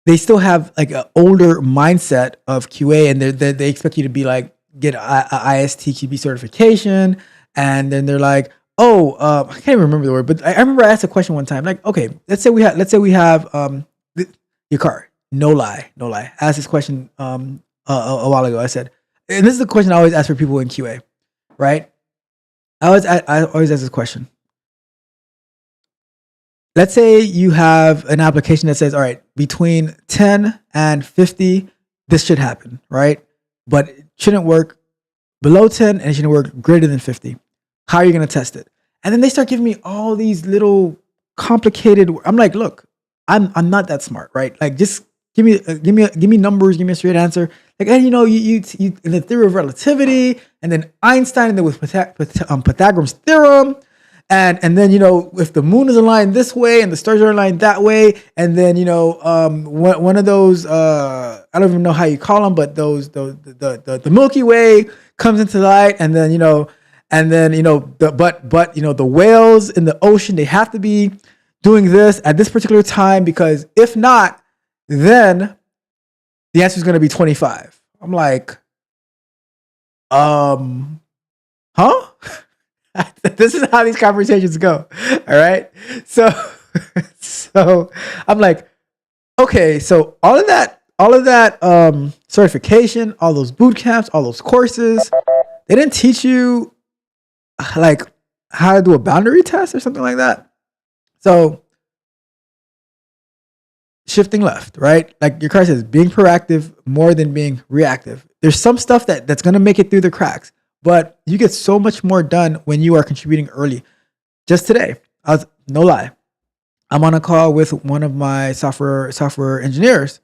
they still have like an older mindset of QA, and they expect you to be like, get a ISTQB certification. And then they're like, I can't even remember the word, but I remember I asked a question one time, like, okay, let's say we have your car. No lie. I asked this question a while ago. I said, and this is the question I always ask for people in QA, right? I always ask this question. Let's say you have an application that says, all right, between 10 and 50, this should happen, right? But it shouldn't work below 10 and it shouldn't work greater than 50. How are you going to test it? And then they start giving me all these little complicated. I'm like, look, I'm not that smart, right? Like, just give me numbers, give me a straight answer. Like, and you in the theory of relativity, and then Einstein, and then with Pythagoras theorem, and then if the moon is aligned this way and the stars are aligned that way, and then one of those I don't even know how you call them, but the Milky Way comes into light, and then the whales in the ocean, they have to be doing this at this particular time, because if not, then the answer is going to be 25. I'm like, huh? This is how these conversations go. All right. So, so I'm like, okay, so all of that certification, all those boot camps, all those courses, they didn't teach you like how to do a boundary test or something like that. So shifting left, right? Like your card says, being proactive more than being reactive. There's some stuff that's going to make it through the cracks, but you get so much more done when you are contributing early. Just today, no lie, I'm on a call with one of my software engineers,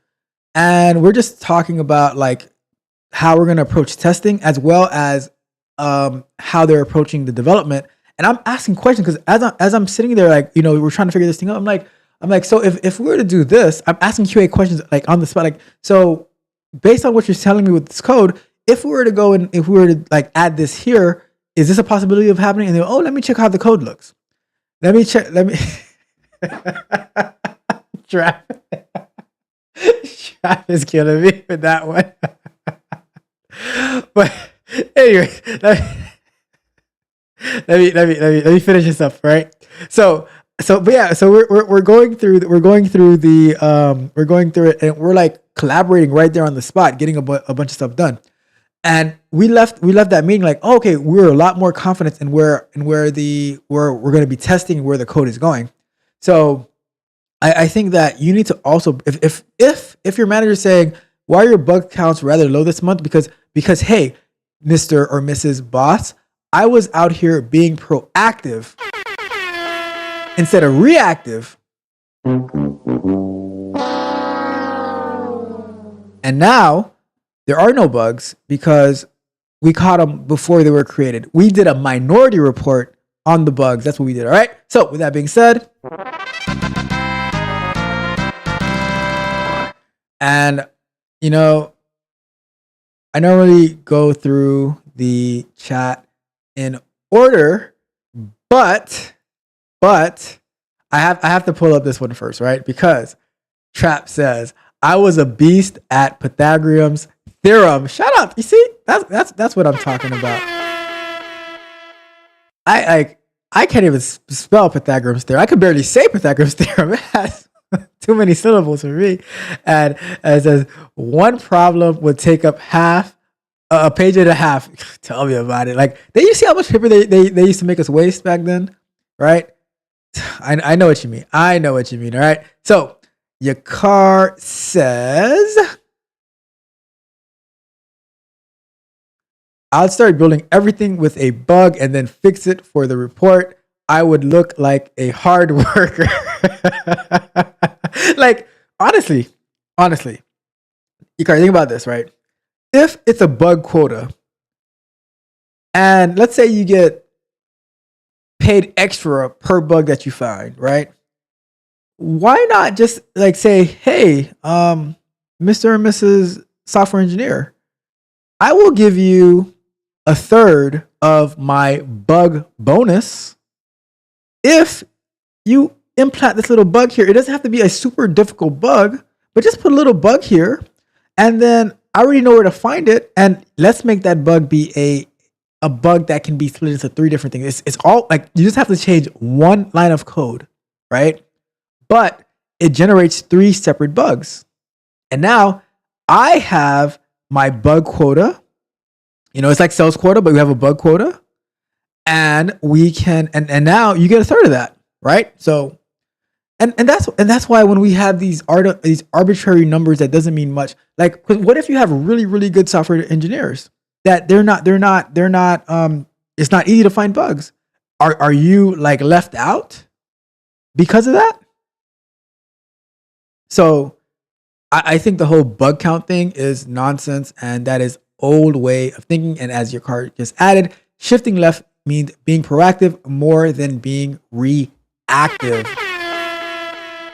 and we're just talking about like how we're going to approach testing as well as how they're approaching the development. And I'm asking questions because as I'm sitting there, like, you know, we're trying to figure this thing out. I'm like, so if we were to do this, I'm asking QA questions like on the spot, like, so based on what you're telling me with this code, if we were to go and if we were to like add this here, is this a possibility of happening? And they're, oh, let me check how the code looks. Let me Trap is killing me with that one. But anyway, let me finish this up, right? So we're going through it, and we're like collaborating right there on the spot, getting a bunch of stuff done. And we left that meeting like, oh, okay, we're a lot more confident in where we're going to be testing where the code is going. So I think that you need to also, if your manager is saying, why are your bug counts rather low this month? Because hey, Mr. or Mrs. Boss, I was out here being proactive instead of reactive. And now there are no bugs because we caught them before they were created. We did a minority report on the bugs. That's what we did. All right. So with that being said, and you know, I normally go through the chat in order, but I have to pull up this one first, right? Because Trap says, I was a beast at Pythagorean's theorem. Shut up. You see? That's what I'm talking about. I can't even spell Pythagorean's theorem. I could barely say Pythagorean's theorem. It has too many syllables for me. And it says one problem would take up half a page and a half. Tell me about it. Like, you see how much paper they used to make us waste back then, right? I know what you mean. I know what you mean. All right. So your car says, I'll start building everything with a bug and then fix it for the report. I would look like a hard worker. Like, honestly, you can think about this, right? If it's a bug quota, and let's say you get paid extra per bug that you find, right? Why not just like say, hey, Mr. and Mrs. Software Engineer, I will give you a third of my bug bonus if you implant this little bug here. It doesn't have to be a super difficult bug, but just put a little bug here, and then I already know where to find it, and let's make that bug be a bug that can be split into 3 different things. It's all like, you just have to change one line of code, right? But it generates 3 separate bugs. And now I have my bug quota. You know, it's like sales quota, but we have a bug quota. And we can, and now you get a third of that, right? So, and that's why when we have these arbitrary numbers that doesn't mean much. Like, what if you have really, really good software engineers that they're not it's not easy to find bugs. Are you like left out because of that? So I think the whole bug count thing is nonsense, and that is old way of thinking. And as your card just added, shifting left means being proactive more than being reactive.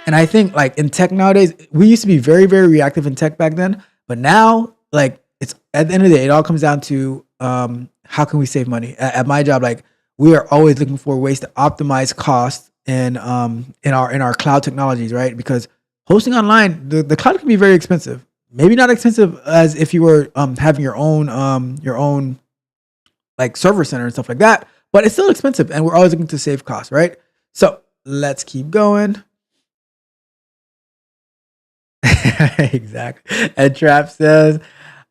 And I think like in tech nowadays, we used to be very, very reactive in tech back then, but now like it's at the end of the day, it all comes down to how can we save money? At my job, like we are always looking for ways to optimize costs in our cloud technologies, right? Because hosting online, the cloud can be very expensive. maybe not expensive as if you were having your own like server center and stuff like that, but it's still expensive, and we're always looking to save costs, right? So let's keep going. Exactly. And Trap says,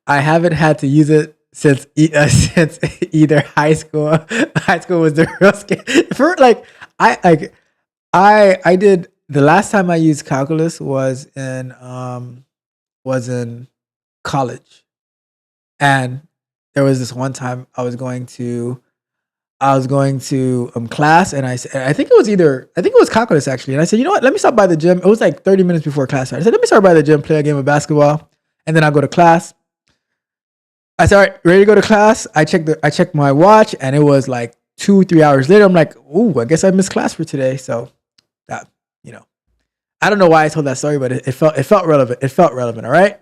I haven't had to use it since either high school. High school was the real scale. For like, I did the last time I used calculus was in college, and there was this one time I was going to class, and I think it was calculus actually, and I said, you know what, let me stop by the gym. It was like 30 minutes before class started. I said, let me stop by the gym, play a game of basketball, and then I'll go to class. I said, all right, ready to go to class. I checked my watch, and it was like 2-3 hours later. I'm like, ooh, I guess I missed class for today. So that, I don't know why I told that story, but it felt relevant. It felt relevant. All right.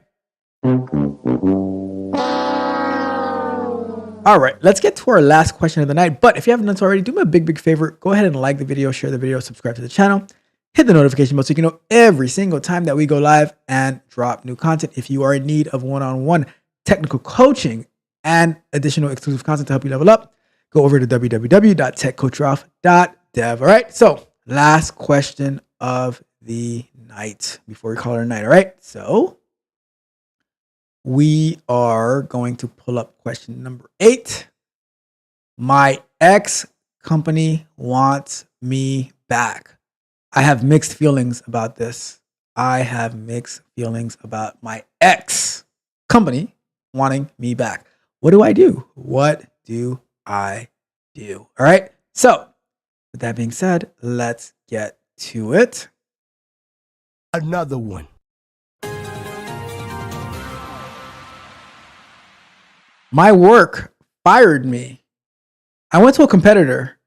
All right, let's get to our last question of the night. But if you haven't done so already, do me a big favor. Go ahead and like the video, share the video, subscribe to the channel, hit the notification bell so you can know every single time that we go live and drop new content. If you are in need of one-on-one technical coaching and additional exclusive content to help you level up, go over to www.techcoachralph.dev. All right, so last question of the night before we call it a night. All right, so we are going to pull up question number 8. My ex company wants me back. I have mixed feelings about this. I have mixed feelings about my ex company wanting me back. What do I do? What do I do? All right. So with that being said, let's get to it. Another one. My work fired me. I went to a competitor.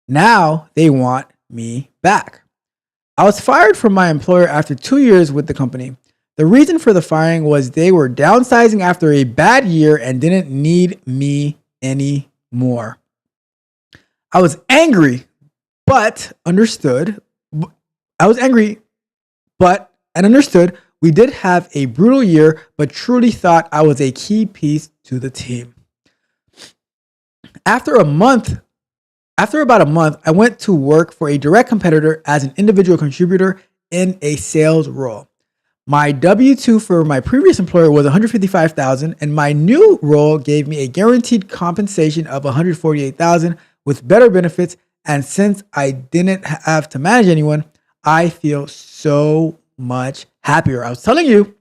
Now they want me back. I was fired from my employer after 2 years with the company. The reason for the firing was they were downsizing after a bad year and didn't need me anymore. I was angry, but understood. Understood we did have a brutal year, but truly thought I was a key piece to the team. After about a month, I went to work for a direct competitor as an individual contributor in a sales role. My W-2 for my previous employer was $155,000, and my new role gave me a guaranteed compensation of $148,000 with better benefits. And since I didn't have to manage anyone, I feel so much happier. I was telling you,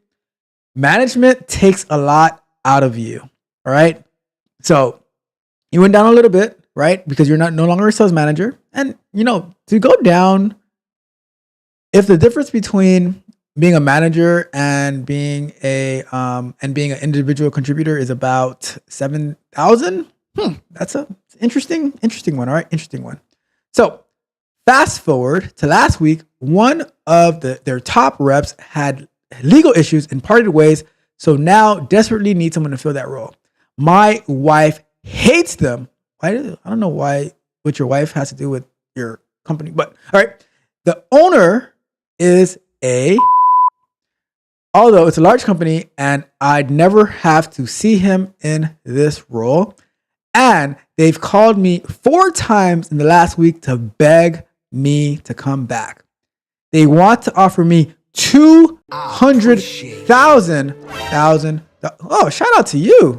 management takes a lot out of you. All right. So you went down a little bit, right? Because you're no longer a sales manager. And to go down, if the difference between being a manager and being an individual contributor is about 7,000, that's a interesting one. All right, interesting one. So fast forward to last week, one of their top reps had legal issues and parted ways, so now desperately need someone to fill that role. My wife hates them. I don't know what your wife has to do with your company, but all right. The owner is although it's a large company, and I'd never have to see him in this role. And they've called me 4 times in the last week to beg me to come back. They want to offer me $200,000. Oh, shout out to you.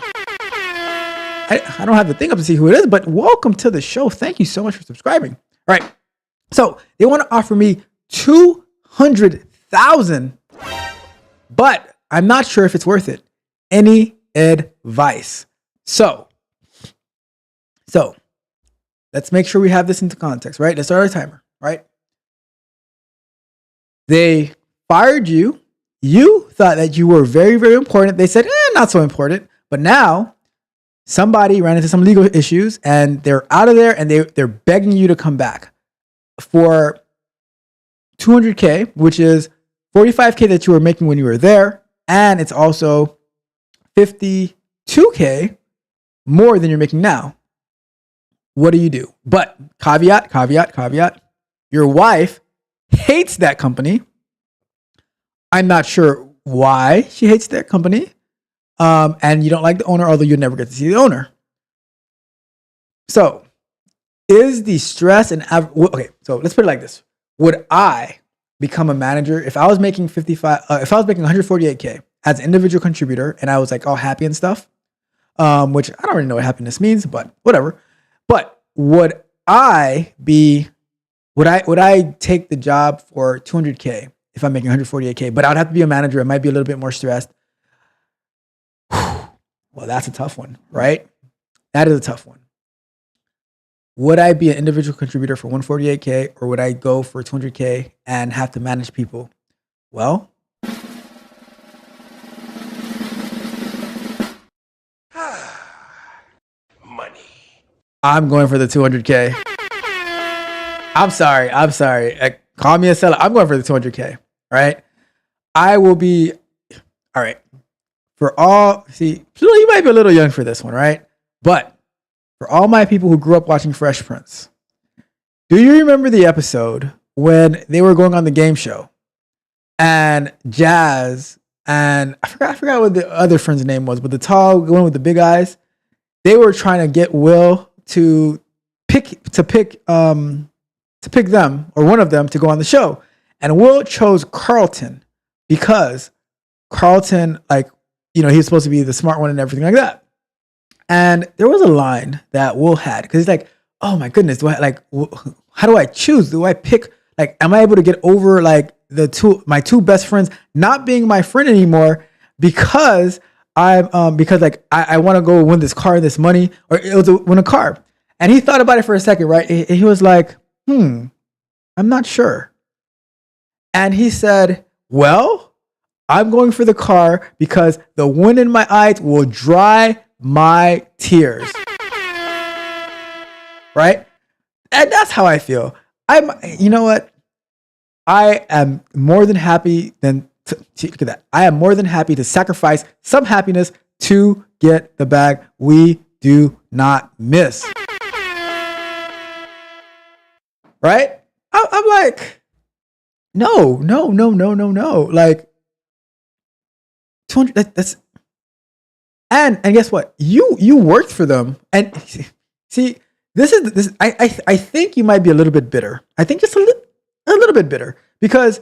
I don't have the thing up to see who it is, but welcome to the show. Thank you so much for subscribing. All right. So they want to offer me $200,000, but I'm not sure if it's worth it. Any advice? So let's make sure we have this into context, right? Let's start our timer, right? They fired you. You thought that you were very, very important. They said, not so important. But now somebody ran into some legal issues and they're out of there, and they're begging you to come back for $200K, which is $45K that you were making when you were there. And it's also $52K more than you're making now. What do? But caveat, your wife hates that company. I'm not sure why she hates their company. And you don't like the owner, although you'll never get to see the owner. So, is the stress and okay? So let's put it like this: would I become a manager if I was making 55? If I was making 148K as an individual contributor, and I was like all happy and stuff, which I don't really know what happiness means, but whatever. But would I be? Would I take the job for 200K if I'm making 148K? But I'd have to be a manager. I might be a little bit more stressed. Well, that's a tough one, right? That is a tough one. Would I be an individual contributor for 148K, or would I go for 200K and have to manage people? Well, Money. I'm going for the 200K. I'm sorry. Call me a seller. I'm going for the 200K, right? I will be, all right. You might be a little young for this one, right? But for all my people who grew up watching Fresh Prince, do you remember the episode when they were going on the game show and Jazz and I forgot what the other friend's name was, but the tall one with the big eyes, they were trying to get Will to pick them or one of them to go on the show, and Will chose Carlton because Carlton, he was supposed to be the smart one and everything like that. And there was a line that Will had because he's like, "Oh my goodness, how do I choose? Do I pick? Am I able to get over my two best friends not being my friend anymore because I want to go win this car and this money, or it was win a car?" And he thought about it for a second, right? He was like, "I'm not sure." And he said, "Well, I'm going for the car because the wind in my eyes will dry my tears." Right? And that's how I feel. You know what? I am more than happy look at that. I am more than happy to sacrifice some happiness to get the bag we do not miss. Right? I'm like, no. Like 200. That's and guess what? You worked for them, and see, this. I think you might be a little bit bitter. I think just a little bit bitter because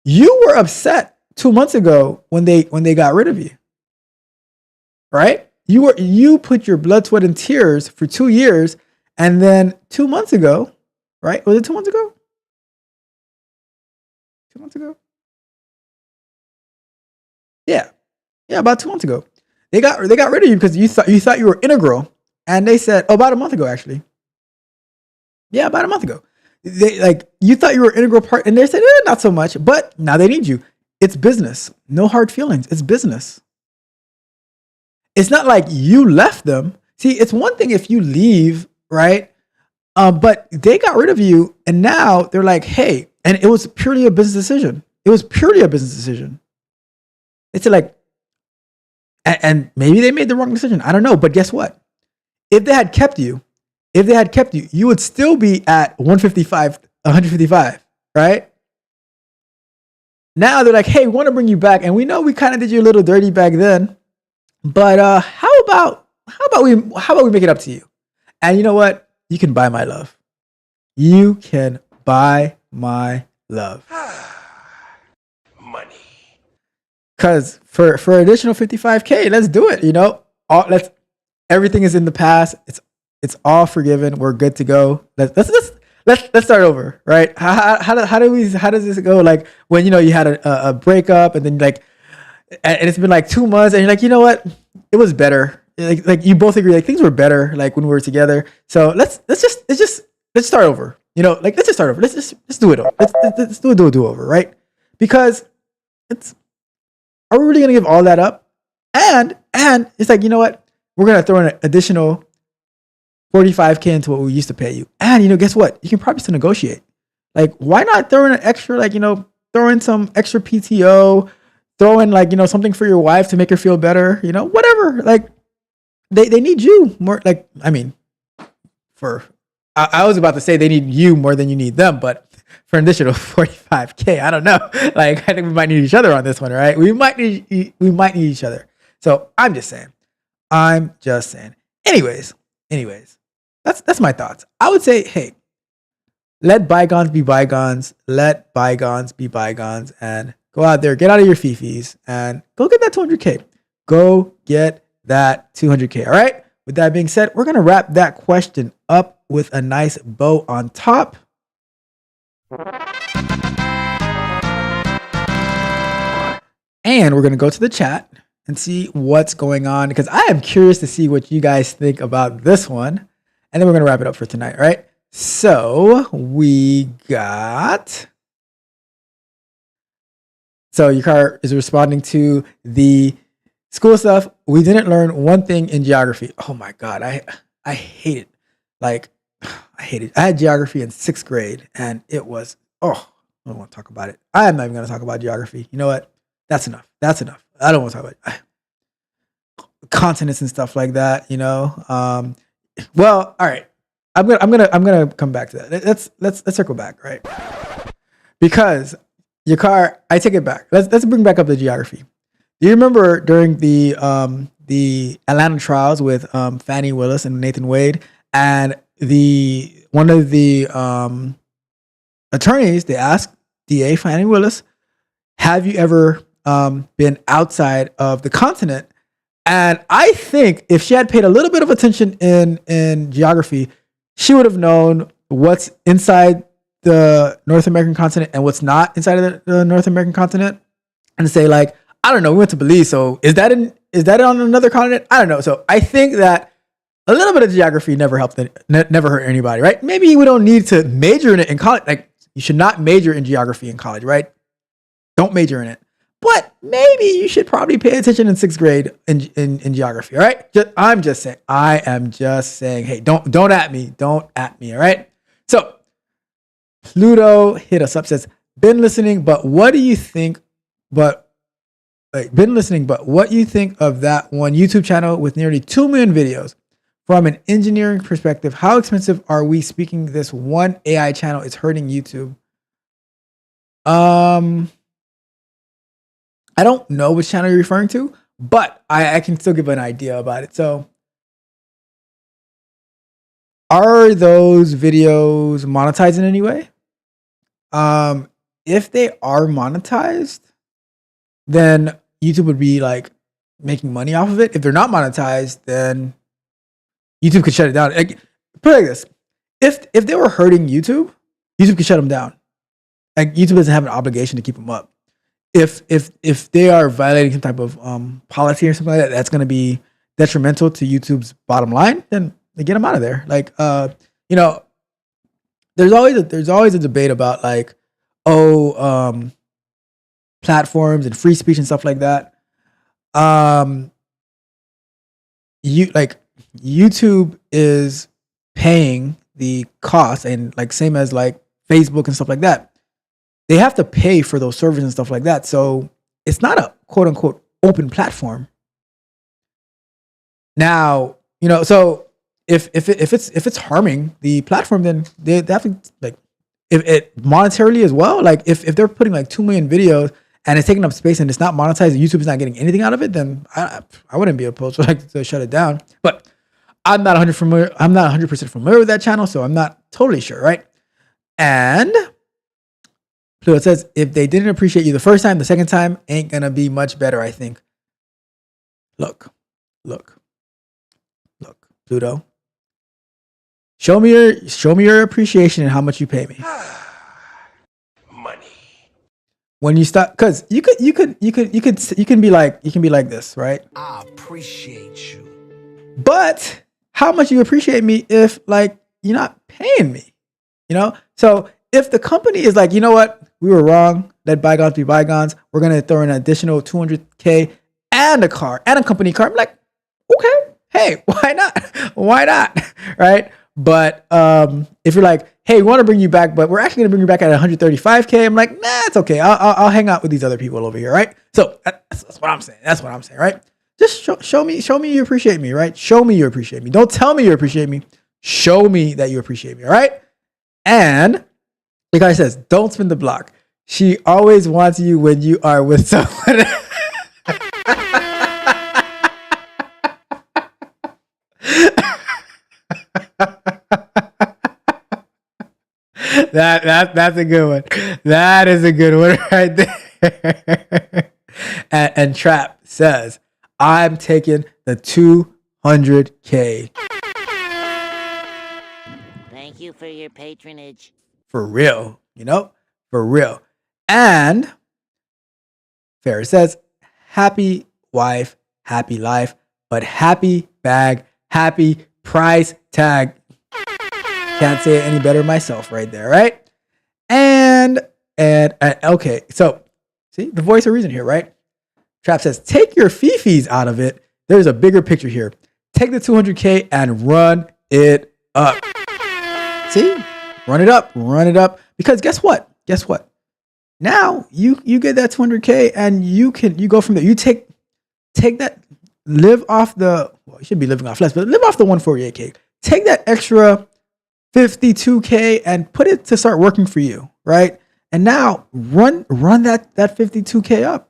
you were upset 2 months ago when they got rid of you. Right? You put your blood, sweat, and tears for 2 years, and then 2 months ago, right? Was it 2 months ago? 2 months ago? Yeah, about 2 months ago. They got rid of you because you thought you were integral, and they said, about a month ago, actually. Yeah, about a month ago. You thought you were an integral part, and they said, not so much, but now they need you. It's business. No hard feelings. It's business. It's not like you left them. See, it's one thing if you leave, right? But they got rid of you, and now they're like, hey, and it was purely a business decision. It's like, and maybe they made the wrong decision. I don't know. But guess what? If they had kept you, you would still be at 155, right? Now they're like, hey, we want to bring you back. And we know we kind of did you a little dirty back then. But how about we make it up to you? And you know what? You can buy my love. You can buy my love. Money. Cause for additional 55K, let's do it. Everything is in the past. It's all forgiven. We're good to go. Let's start over, right? How does this go? Like when you had a breakup and then and it's been 2 months and you're like, you know what? It was better. Like you both agree things were better when we were together. So let's start over. Let's just start over. Let's do it over. Let's do a do over, right? Because are we really gonna give all that up? And it's you know what? We're gonna throw in an additional 45K into what we used to pay you. And guess what? You can probably still negotiate. Why not throw in an extra, throw in some extra PTO, throw in something for your wife to make her feel better, whatever. They need you more. I was about to say they need you more than you need them, but for an additional 45K. I don't know. Like, I think we might need each other on this one, right? We might need each other. So I'm just saying. Anyways, that's my thoughts. I would say, hey, let bygones be bygones. Let bygones be bygones, and go out there, get out of your fifis, and go get that 200K. Go get that 200K. All right. With that being said, we're gonna wrap that question up with a nice bow on top. And we're going to go to the chat and see what's going on, because I am curious to see what you guys think about this one. And then we're going to wrap it up for tonight. All right. So we got. So your car is responding to the school stuff. We didn't learn one thing in geography. Oh my God. I hate it. Like, I hate it. I had geography in 6th grade and it was, I don't want to talk about it. I am not even going to talk about geography. You know what? That's enough. I don't want to talk about continents and stuff like that, you know? Well, all right. I'm gonna come back to that. Let's circle back, right? Because your car, I take it back. Let's bring back up the geography. Do you remember during the Atlanta trials with Fannie Willis and Nathan Wade, and one of the attorneys, they asked DA Fannie Willis, have you ever been outside of the continent? And I think if she had paid a little bit of attention in geography, she would have known what's inside the North American continent and what's not inside of the North American continent, and say like, I don't know, we went to Belize, so is that on another continent? I don't know. So I think that a little bit of geography never hurt anybody, right? Maybe we don't need to major in it in college. Like, you should not major in geography in college, right? Don't major in it. But maybe you should probably pay attention in 6th grade in geography, all right? I am just saying, hey, don't at me. Don't at me, all right? So, Pluto hit us up, says, been listening, but what do you think, what do you think of that one YouTube channel with nearly 2 million videos? From an engineering perspective, how expensive are we speaking this one AI channel is hurting YouTube? I don't know which channel you're referring to, but I can still give an idea about it. So, are those videos monetized in any way? If they are monetized, then YouTube would be like making money off of it. If they're not monetized, then YouTube could shut it down. Like, put it like this: if they were hurting YouTube, YouTube could shut them down. Like, YouTube doesn't have an obligation to keep them up. If they are violating some type of policy or something like that, that's going to be detrimental to YouTube's bottom line, then they get them out of there. Like, you know, there's always a debate about like, platforms and free speech and stuff like that. YouTube is paying the cost, and like same as like Facebook and stuff like that. They have to pay for those servers and stuff like that. So it's not a quote unquote open platform. Now, you know, so if it's harming the platform, then they have to, like, if it monetarily as well, like if they're putting like 2 million videos and it's taking up space and it's not monetized and YouTube is not getting anything out of it, then I wouldn't be opposed to shut it down. But I'm not 100% familiar with that channel, so I'm not totally sure, right? And so it says, if they didn't appreciate you the first time, the second time ain't gonna be much better, I think. Look, Pluto. Show me your appreciation and how much you pay me. Money. When you stop, because you can be like this, right? I appreciate you. But how much you appreciate me if like you're not paying me, you know? So if the company is like, you know what, we were wrong, let bygones be bygones, we're gonna throw in an additional 200K and a car and a company car, I'm like, okay, hey, why not, right? But if you're like, hey, we want to bring you back, but we're actually gonna bring you back at 135K, I'm like, nah, it's okay, I'll hang out with these other people over here, right? So that's what I'm saying, right? Just show me you appreciate me, right? Show me you appreciate me. Don't tell me you appreciate me. Show me that you appreciate me, all right? And The guy says, don't spin the block. She always wants you when you are with someone. That's a good one. That is a good one right there. And Trap says, I'm taking the 200K. Thank you for your patronage. For real, for real. And Ferris says, happy wife, happy life, but happy bag, happy price tag. Can't say it any better myself right there, right? And okay, so see the voice of reason here, right? Trap says, take your fifis out of it. There's a bigger picture here. Take the 200K and run it up. See? Run it up. Because guess what? Now you get that 200K and you go from there. You take that, live off you should be living off less, but live off the 148K. Take that extra 52K and put it to start working for you, right? And now run that 52K up.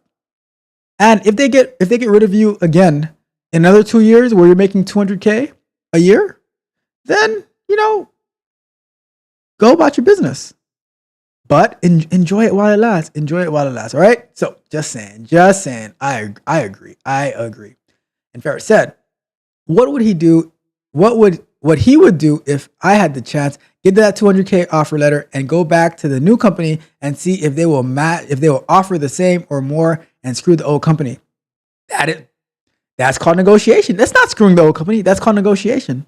And if they get rid of you again in another 2 years where you're making 200K a year, then go about your business. But enjoy it while it lasts. All right. So just saying. I agree. And Ferris said, what would he do? What he would do if I had the chance, get that 200K offer letter and go back to the new company and see if they will offer the same or more and screw the old company. That's called negotiation. That's not screwing the old company. That's called negotiation.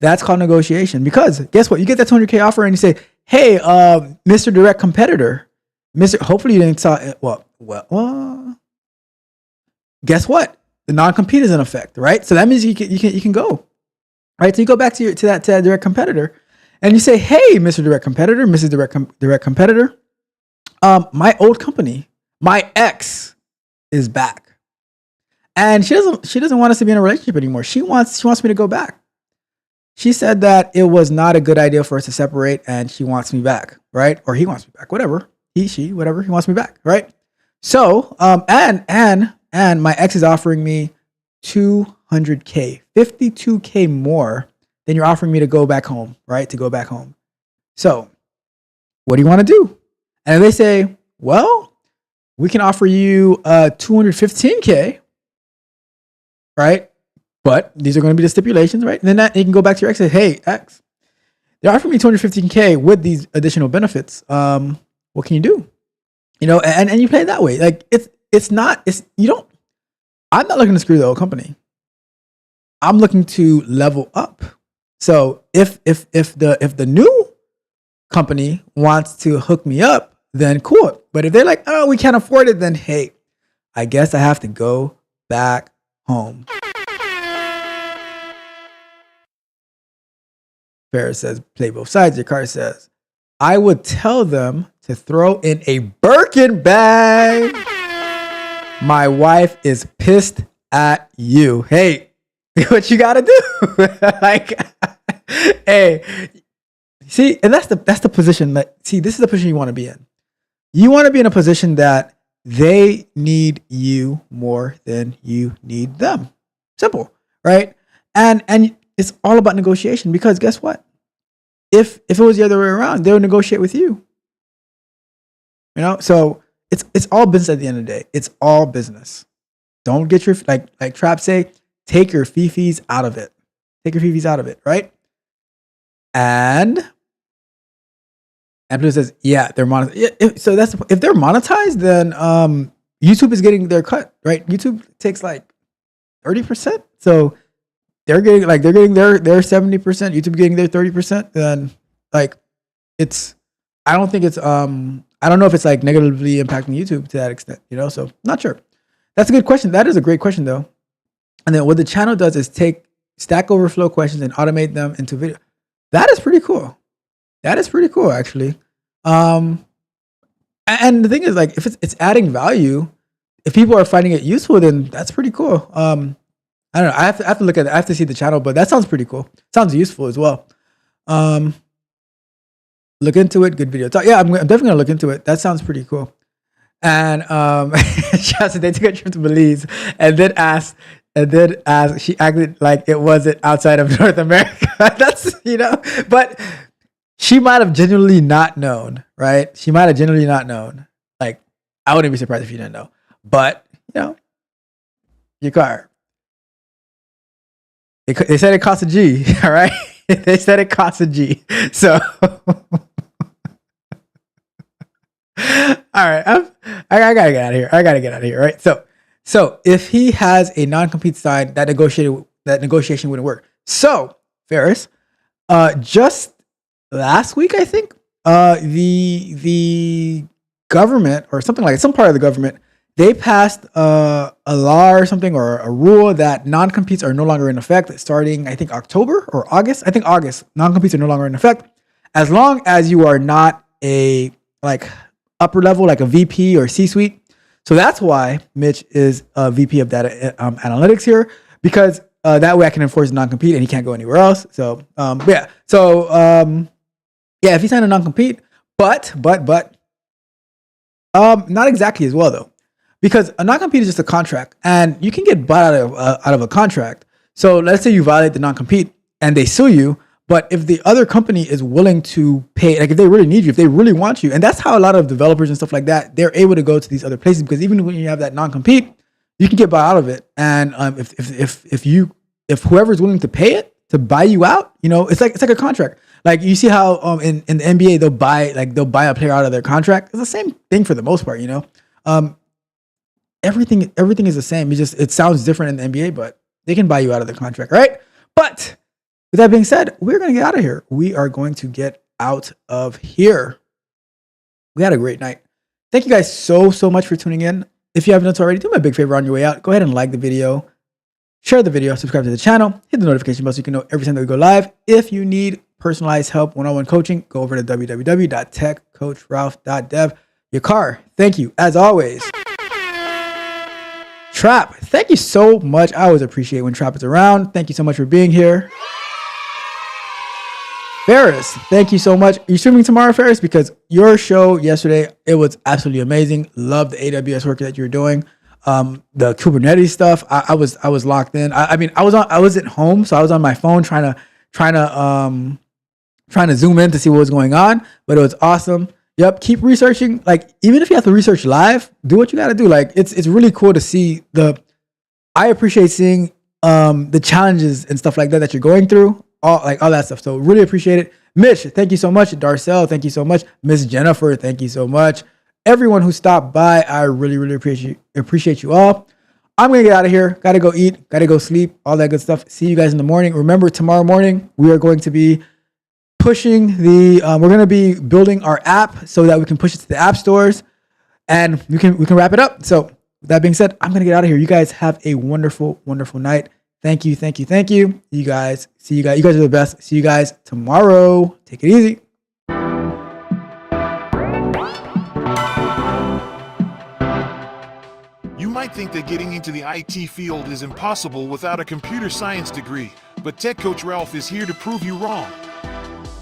Because guess what? You get that 200K offer and you say, hey, Mr. Direct Competitor, hopefully you didn't saw it. Well, guess what? The non-compete is in effect, right? So that means you can go. Right, so you go back to that direct competitor, and you say, "Hey, Mr. Direct Competitor, Mrs. Direct Competitor, my old company, my ex, is back, and she doesn't want us to be in a relationship anymore. She wants me to go back. She said that it was not a good idea for us to separate, and she wants me back, right? Or he wants me back, whatever, whatever. He wants me back, right? So, and my ex is offering me 200K, 52K more than you're offering me to go back home, right? To go back home. So what do you want to do? And they say, well, we can offer you 215K, right? But these are going to be the stipulations, right? And then you can go back to your ex and say, hey, ex, they're offering me 215K with these additional benefits. What can you do? And you play it that way. Like I'm not looking to screw the old company. I'm looking to level up. So if the new company wants to hook me up, then cool. But if they're like, oh, we can't afford it, then hey, I guess I have to go back home. Ferris says, play both sides. Your card says, I would tell them to throw in a Birkin bag. My wife is pissed at you. Hey, what you gotta do? Like, hey, see, and that's the position that, see, this is the position you want to be in. You want to be in a position that they need you more than you need them. Simple, right? And it's all about negotiation, because guess what? If it was the other way around, they would negotiate with you. So it's all business at the end of the day. It's all business. Don't get your, like Trap say, take your fifis out of it. Take your fifis out of it, right? And Blue says, yeah, they're monetized. So that's, if they're monetized, then YouTube is getting their cut, right? YouTube takes like 30%. So they're getting their 70%, YouTube getting their 30%. Then I don't know if it's like negatively impacting YouTube to that extent, so not sure. That's a good question. That is a great question though. And then what the channel does is take Stack Overflow questions and automate them into video. That is pretty cool. Actually. And the thing is, like, if it's adding value, if people are finding it useful, then that's pretty cool. I don't know. I have to look at it. I have to see the channel, but that sounds pretty cool. Sounds useful as well. Look into it. Good video. Yeah, I'm definitely gonna look into it. That sounds pretty cool. And Chelsea, they took a trip to Belize and then asked, she acted like it wasn't outside of North America. That's, but she might have genuinely not known, right? She might have genuinely not known. Like, I wouldn't be surprised if you didn't know. But, your car. They said it costs a G, all right? They said it costs a G. So, all right, I gotta get out of here. I gotta get out of here, right? So if he has a non-compete signed, that negotiation wouldn't work. So, Ferris, just last week, I think, the government or something like some part of the government, they passed a law or something or a rule that non-competes are no longer in effect starting, I think, October or August. I think August. Non-competes are no longer in effect as long as you are not a upper level, like a VP or C-suite. So that's why Mitch is a VP of data analytics here, because that way I can enforce non-compete and he can't go anywhere else. So yeah. So if he signed a non-compete, but not exactly as well though. Because a non-compete is just a contract, and you can get bought out of a contract. So let's say you violate the non-compete and they sue you, but if the other company is willing to pay, like if they really need you, if they really want you, and that's how a lot of developers and stuff like that, they're able to go to these other places, because even when you have that non-compete, you can get bought out of it. And if whoever's willing to pay it to buy you out, it's like a contract. Like you see how in the NBA they'll buy a player out of their contract. It's the same thing for the most part, Everything is the same. It sounds different in the NBA, but they can buy you out of the contract, right? But with that being said, we're going to get out of here. We are going to get out of here. We had a great night. Thank you guys so much for tuning in. If you haven't done so already, do me a big favor on your way out. Go ahead and like the video, share the video, subscribe to the channel, hit the notification bell so you can know every time that we go live. If you need personalized help, one-on-one coaching, go over to www.techcoachralph.dev. Your car. Thank you, as always. Trap, thank you so much. I always appreciate when Trap is around. Thank you so much for being here. Ferris, thank you so much. Are you streaming tomorrow, Ferris? Because your show yesterday, it was absolutely amazing. Love the AWS work that you were doing. The Kubernetes stuff, I was locked in. I was at home, so I was on my phone trying to zoom in to see what was going on, but it was awesome. Yep, keep researching. Like, even if you have to research live, do what you got to do. Like, it's really cool to see I appreciate seeing the challenges and stuff like that you're going through, all that stuff. So really appreciate it. Mitch, thank you so much. Darcel, thank you so much. Miss Jennifer, thank you so much. Everyone who stopped by, I really appreciate you all. I'm gonna get out of here. Gotta go eat. Gotta go sleep. All that good stuff. See you guys in the morning. Remember, tomorrow morning we are going to be pushing we're going to be building our app so that we can push it to the app stores, and we can wrap it up. So with that being said, I'm going to get out of here. You guys have a wonderful night. Thank you. You guys are the best. See you guys tomorrow. Take it easy. You might think that getting into the IT field is impossible without a computer science degree, but Tech Coach Ralph is here to prove you wrong.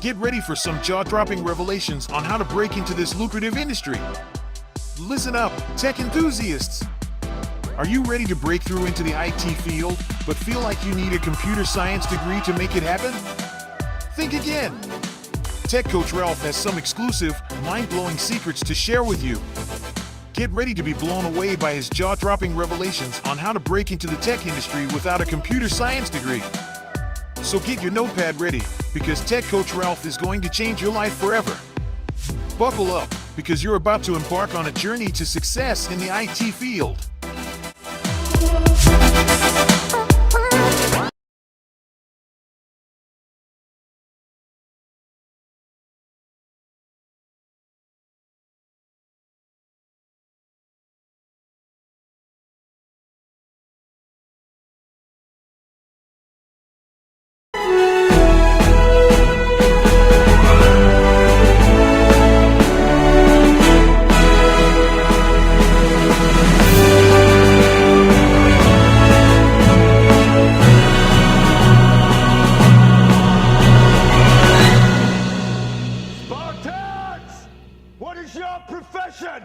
Get ready for some jaw-dropping revelations on how to break into this lucrative industry. Listen up, tech enthusiasts. Are you ready to break through into the IT field, but feel like you need a computer science degree to make it happen? Think again. Tech Coach Ralph has some exclusive, mind-blowing secrets to share with you. Get ready to be blown away by his jaw-dropping revelations on how to break into the tech industry without a computer science degree. So get your notepad ready, because Tech Coach Ralph is going to change your life forever. Buckle up, because you're about to embark on a journey to success in the IT field. your profession!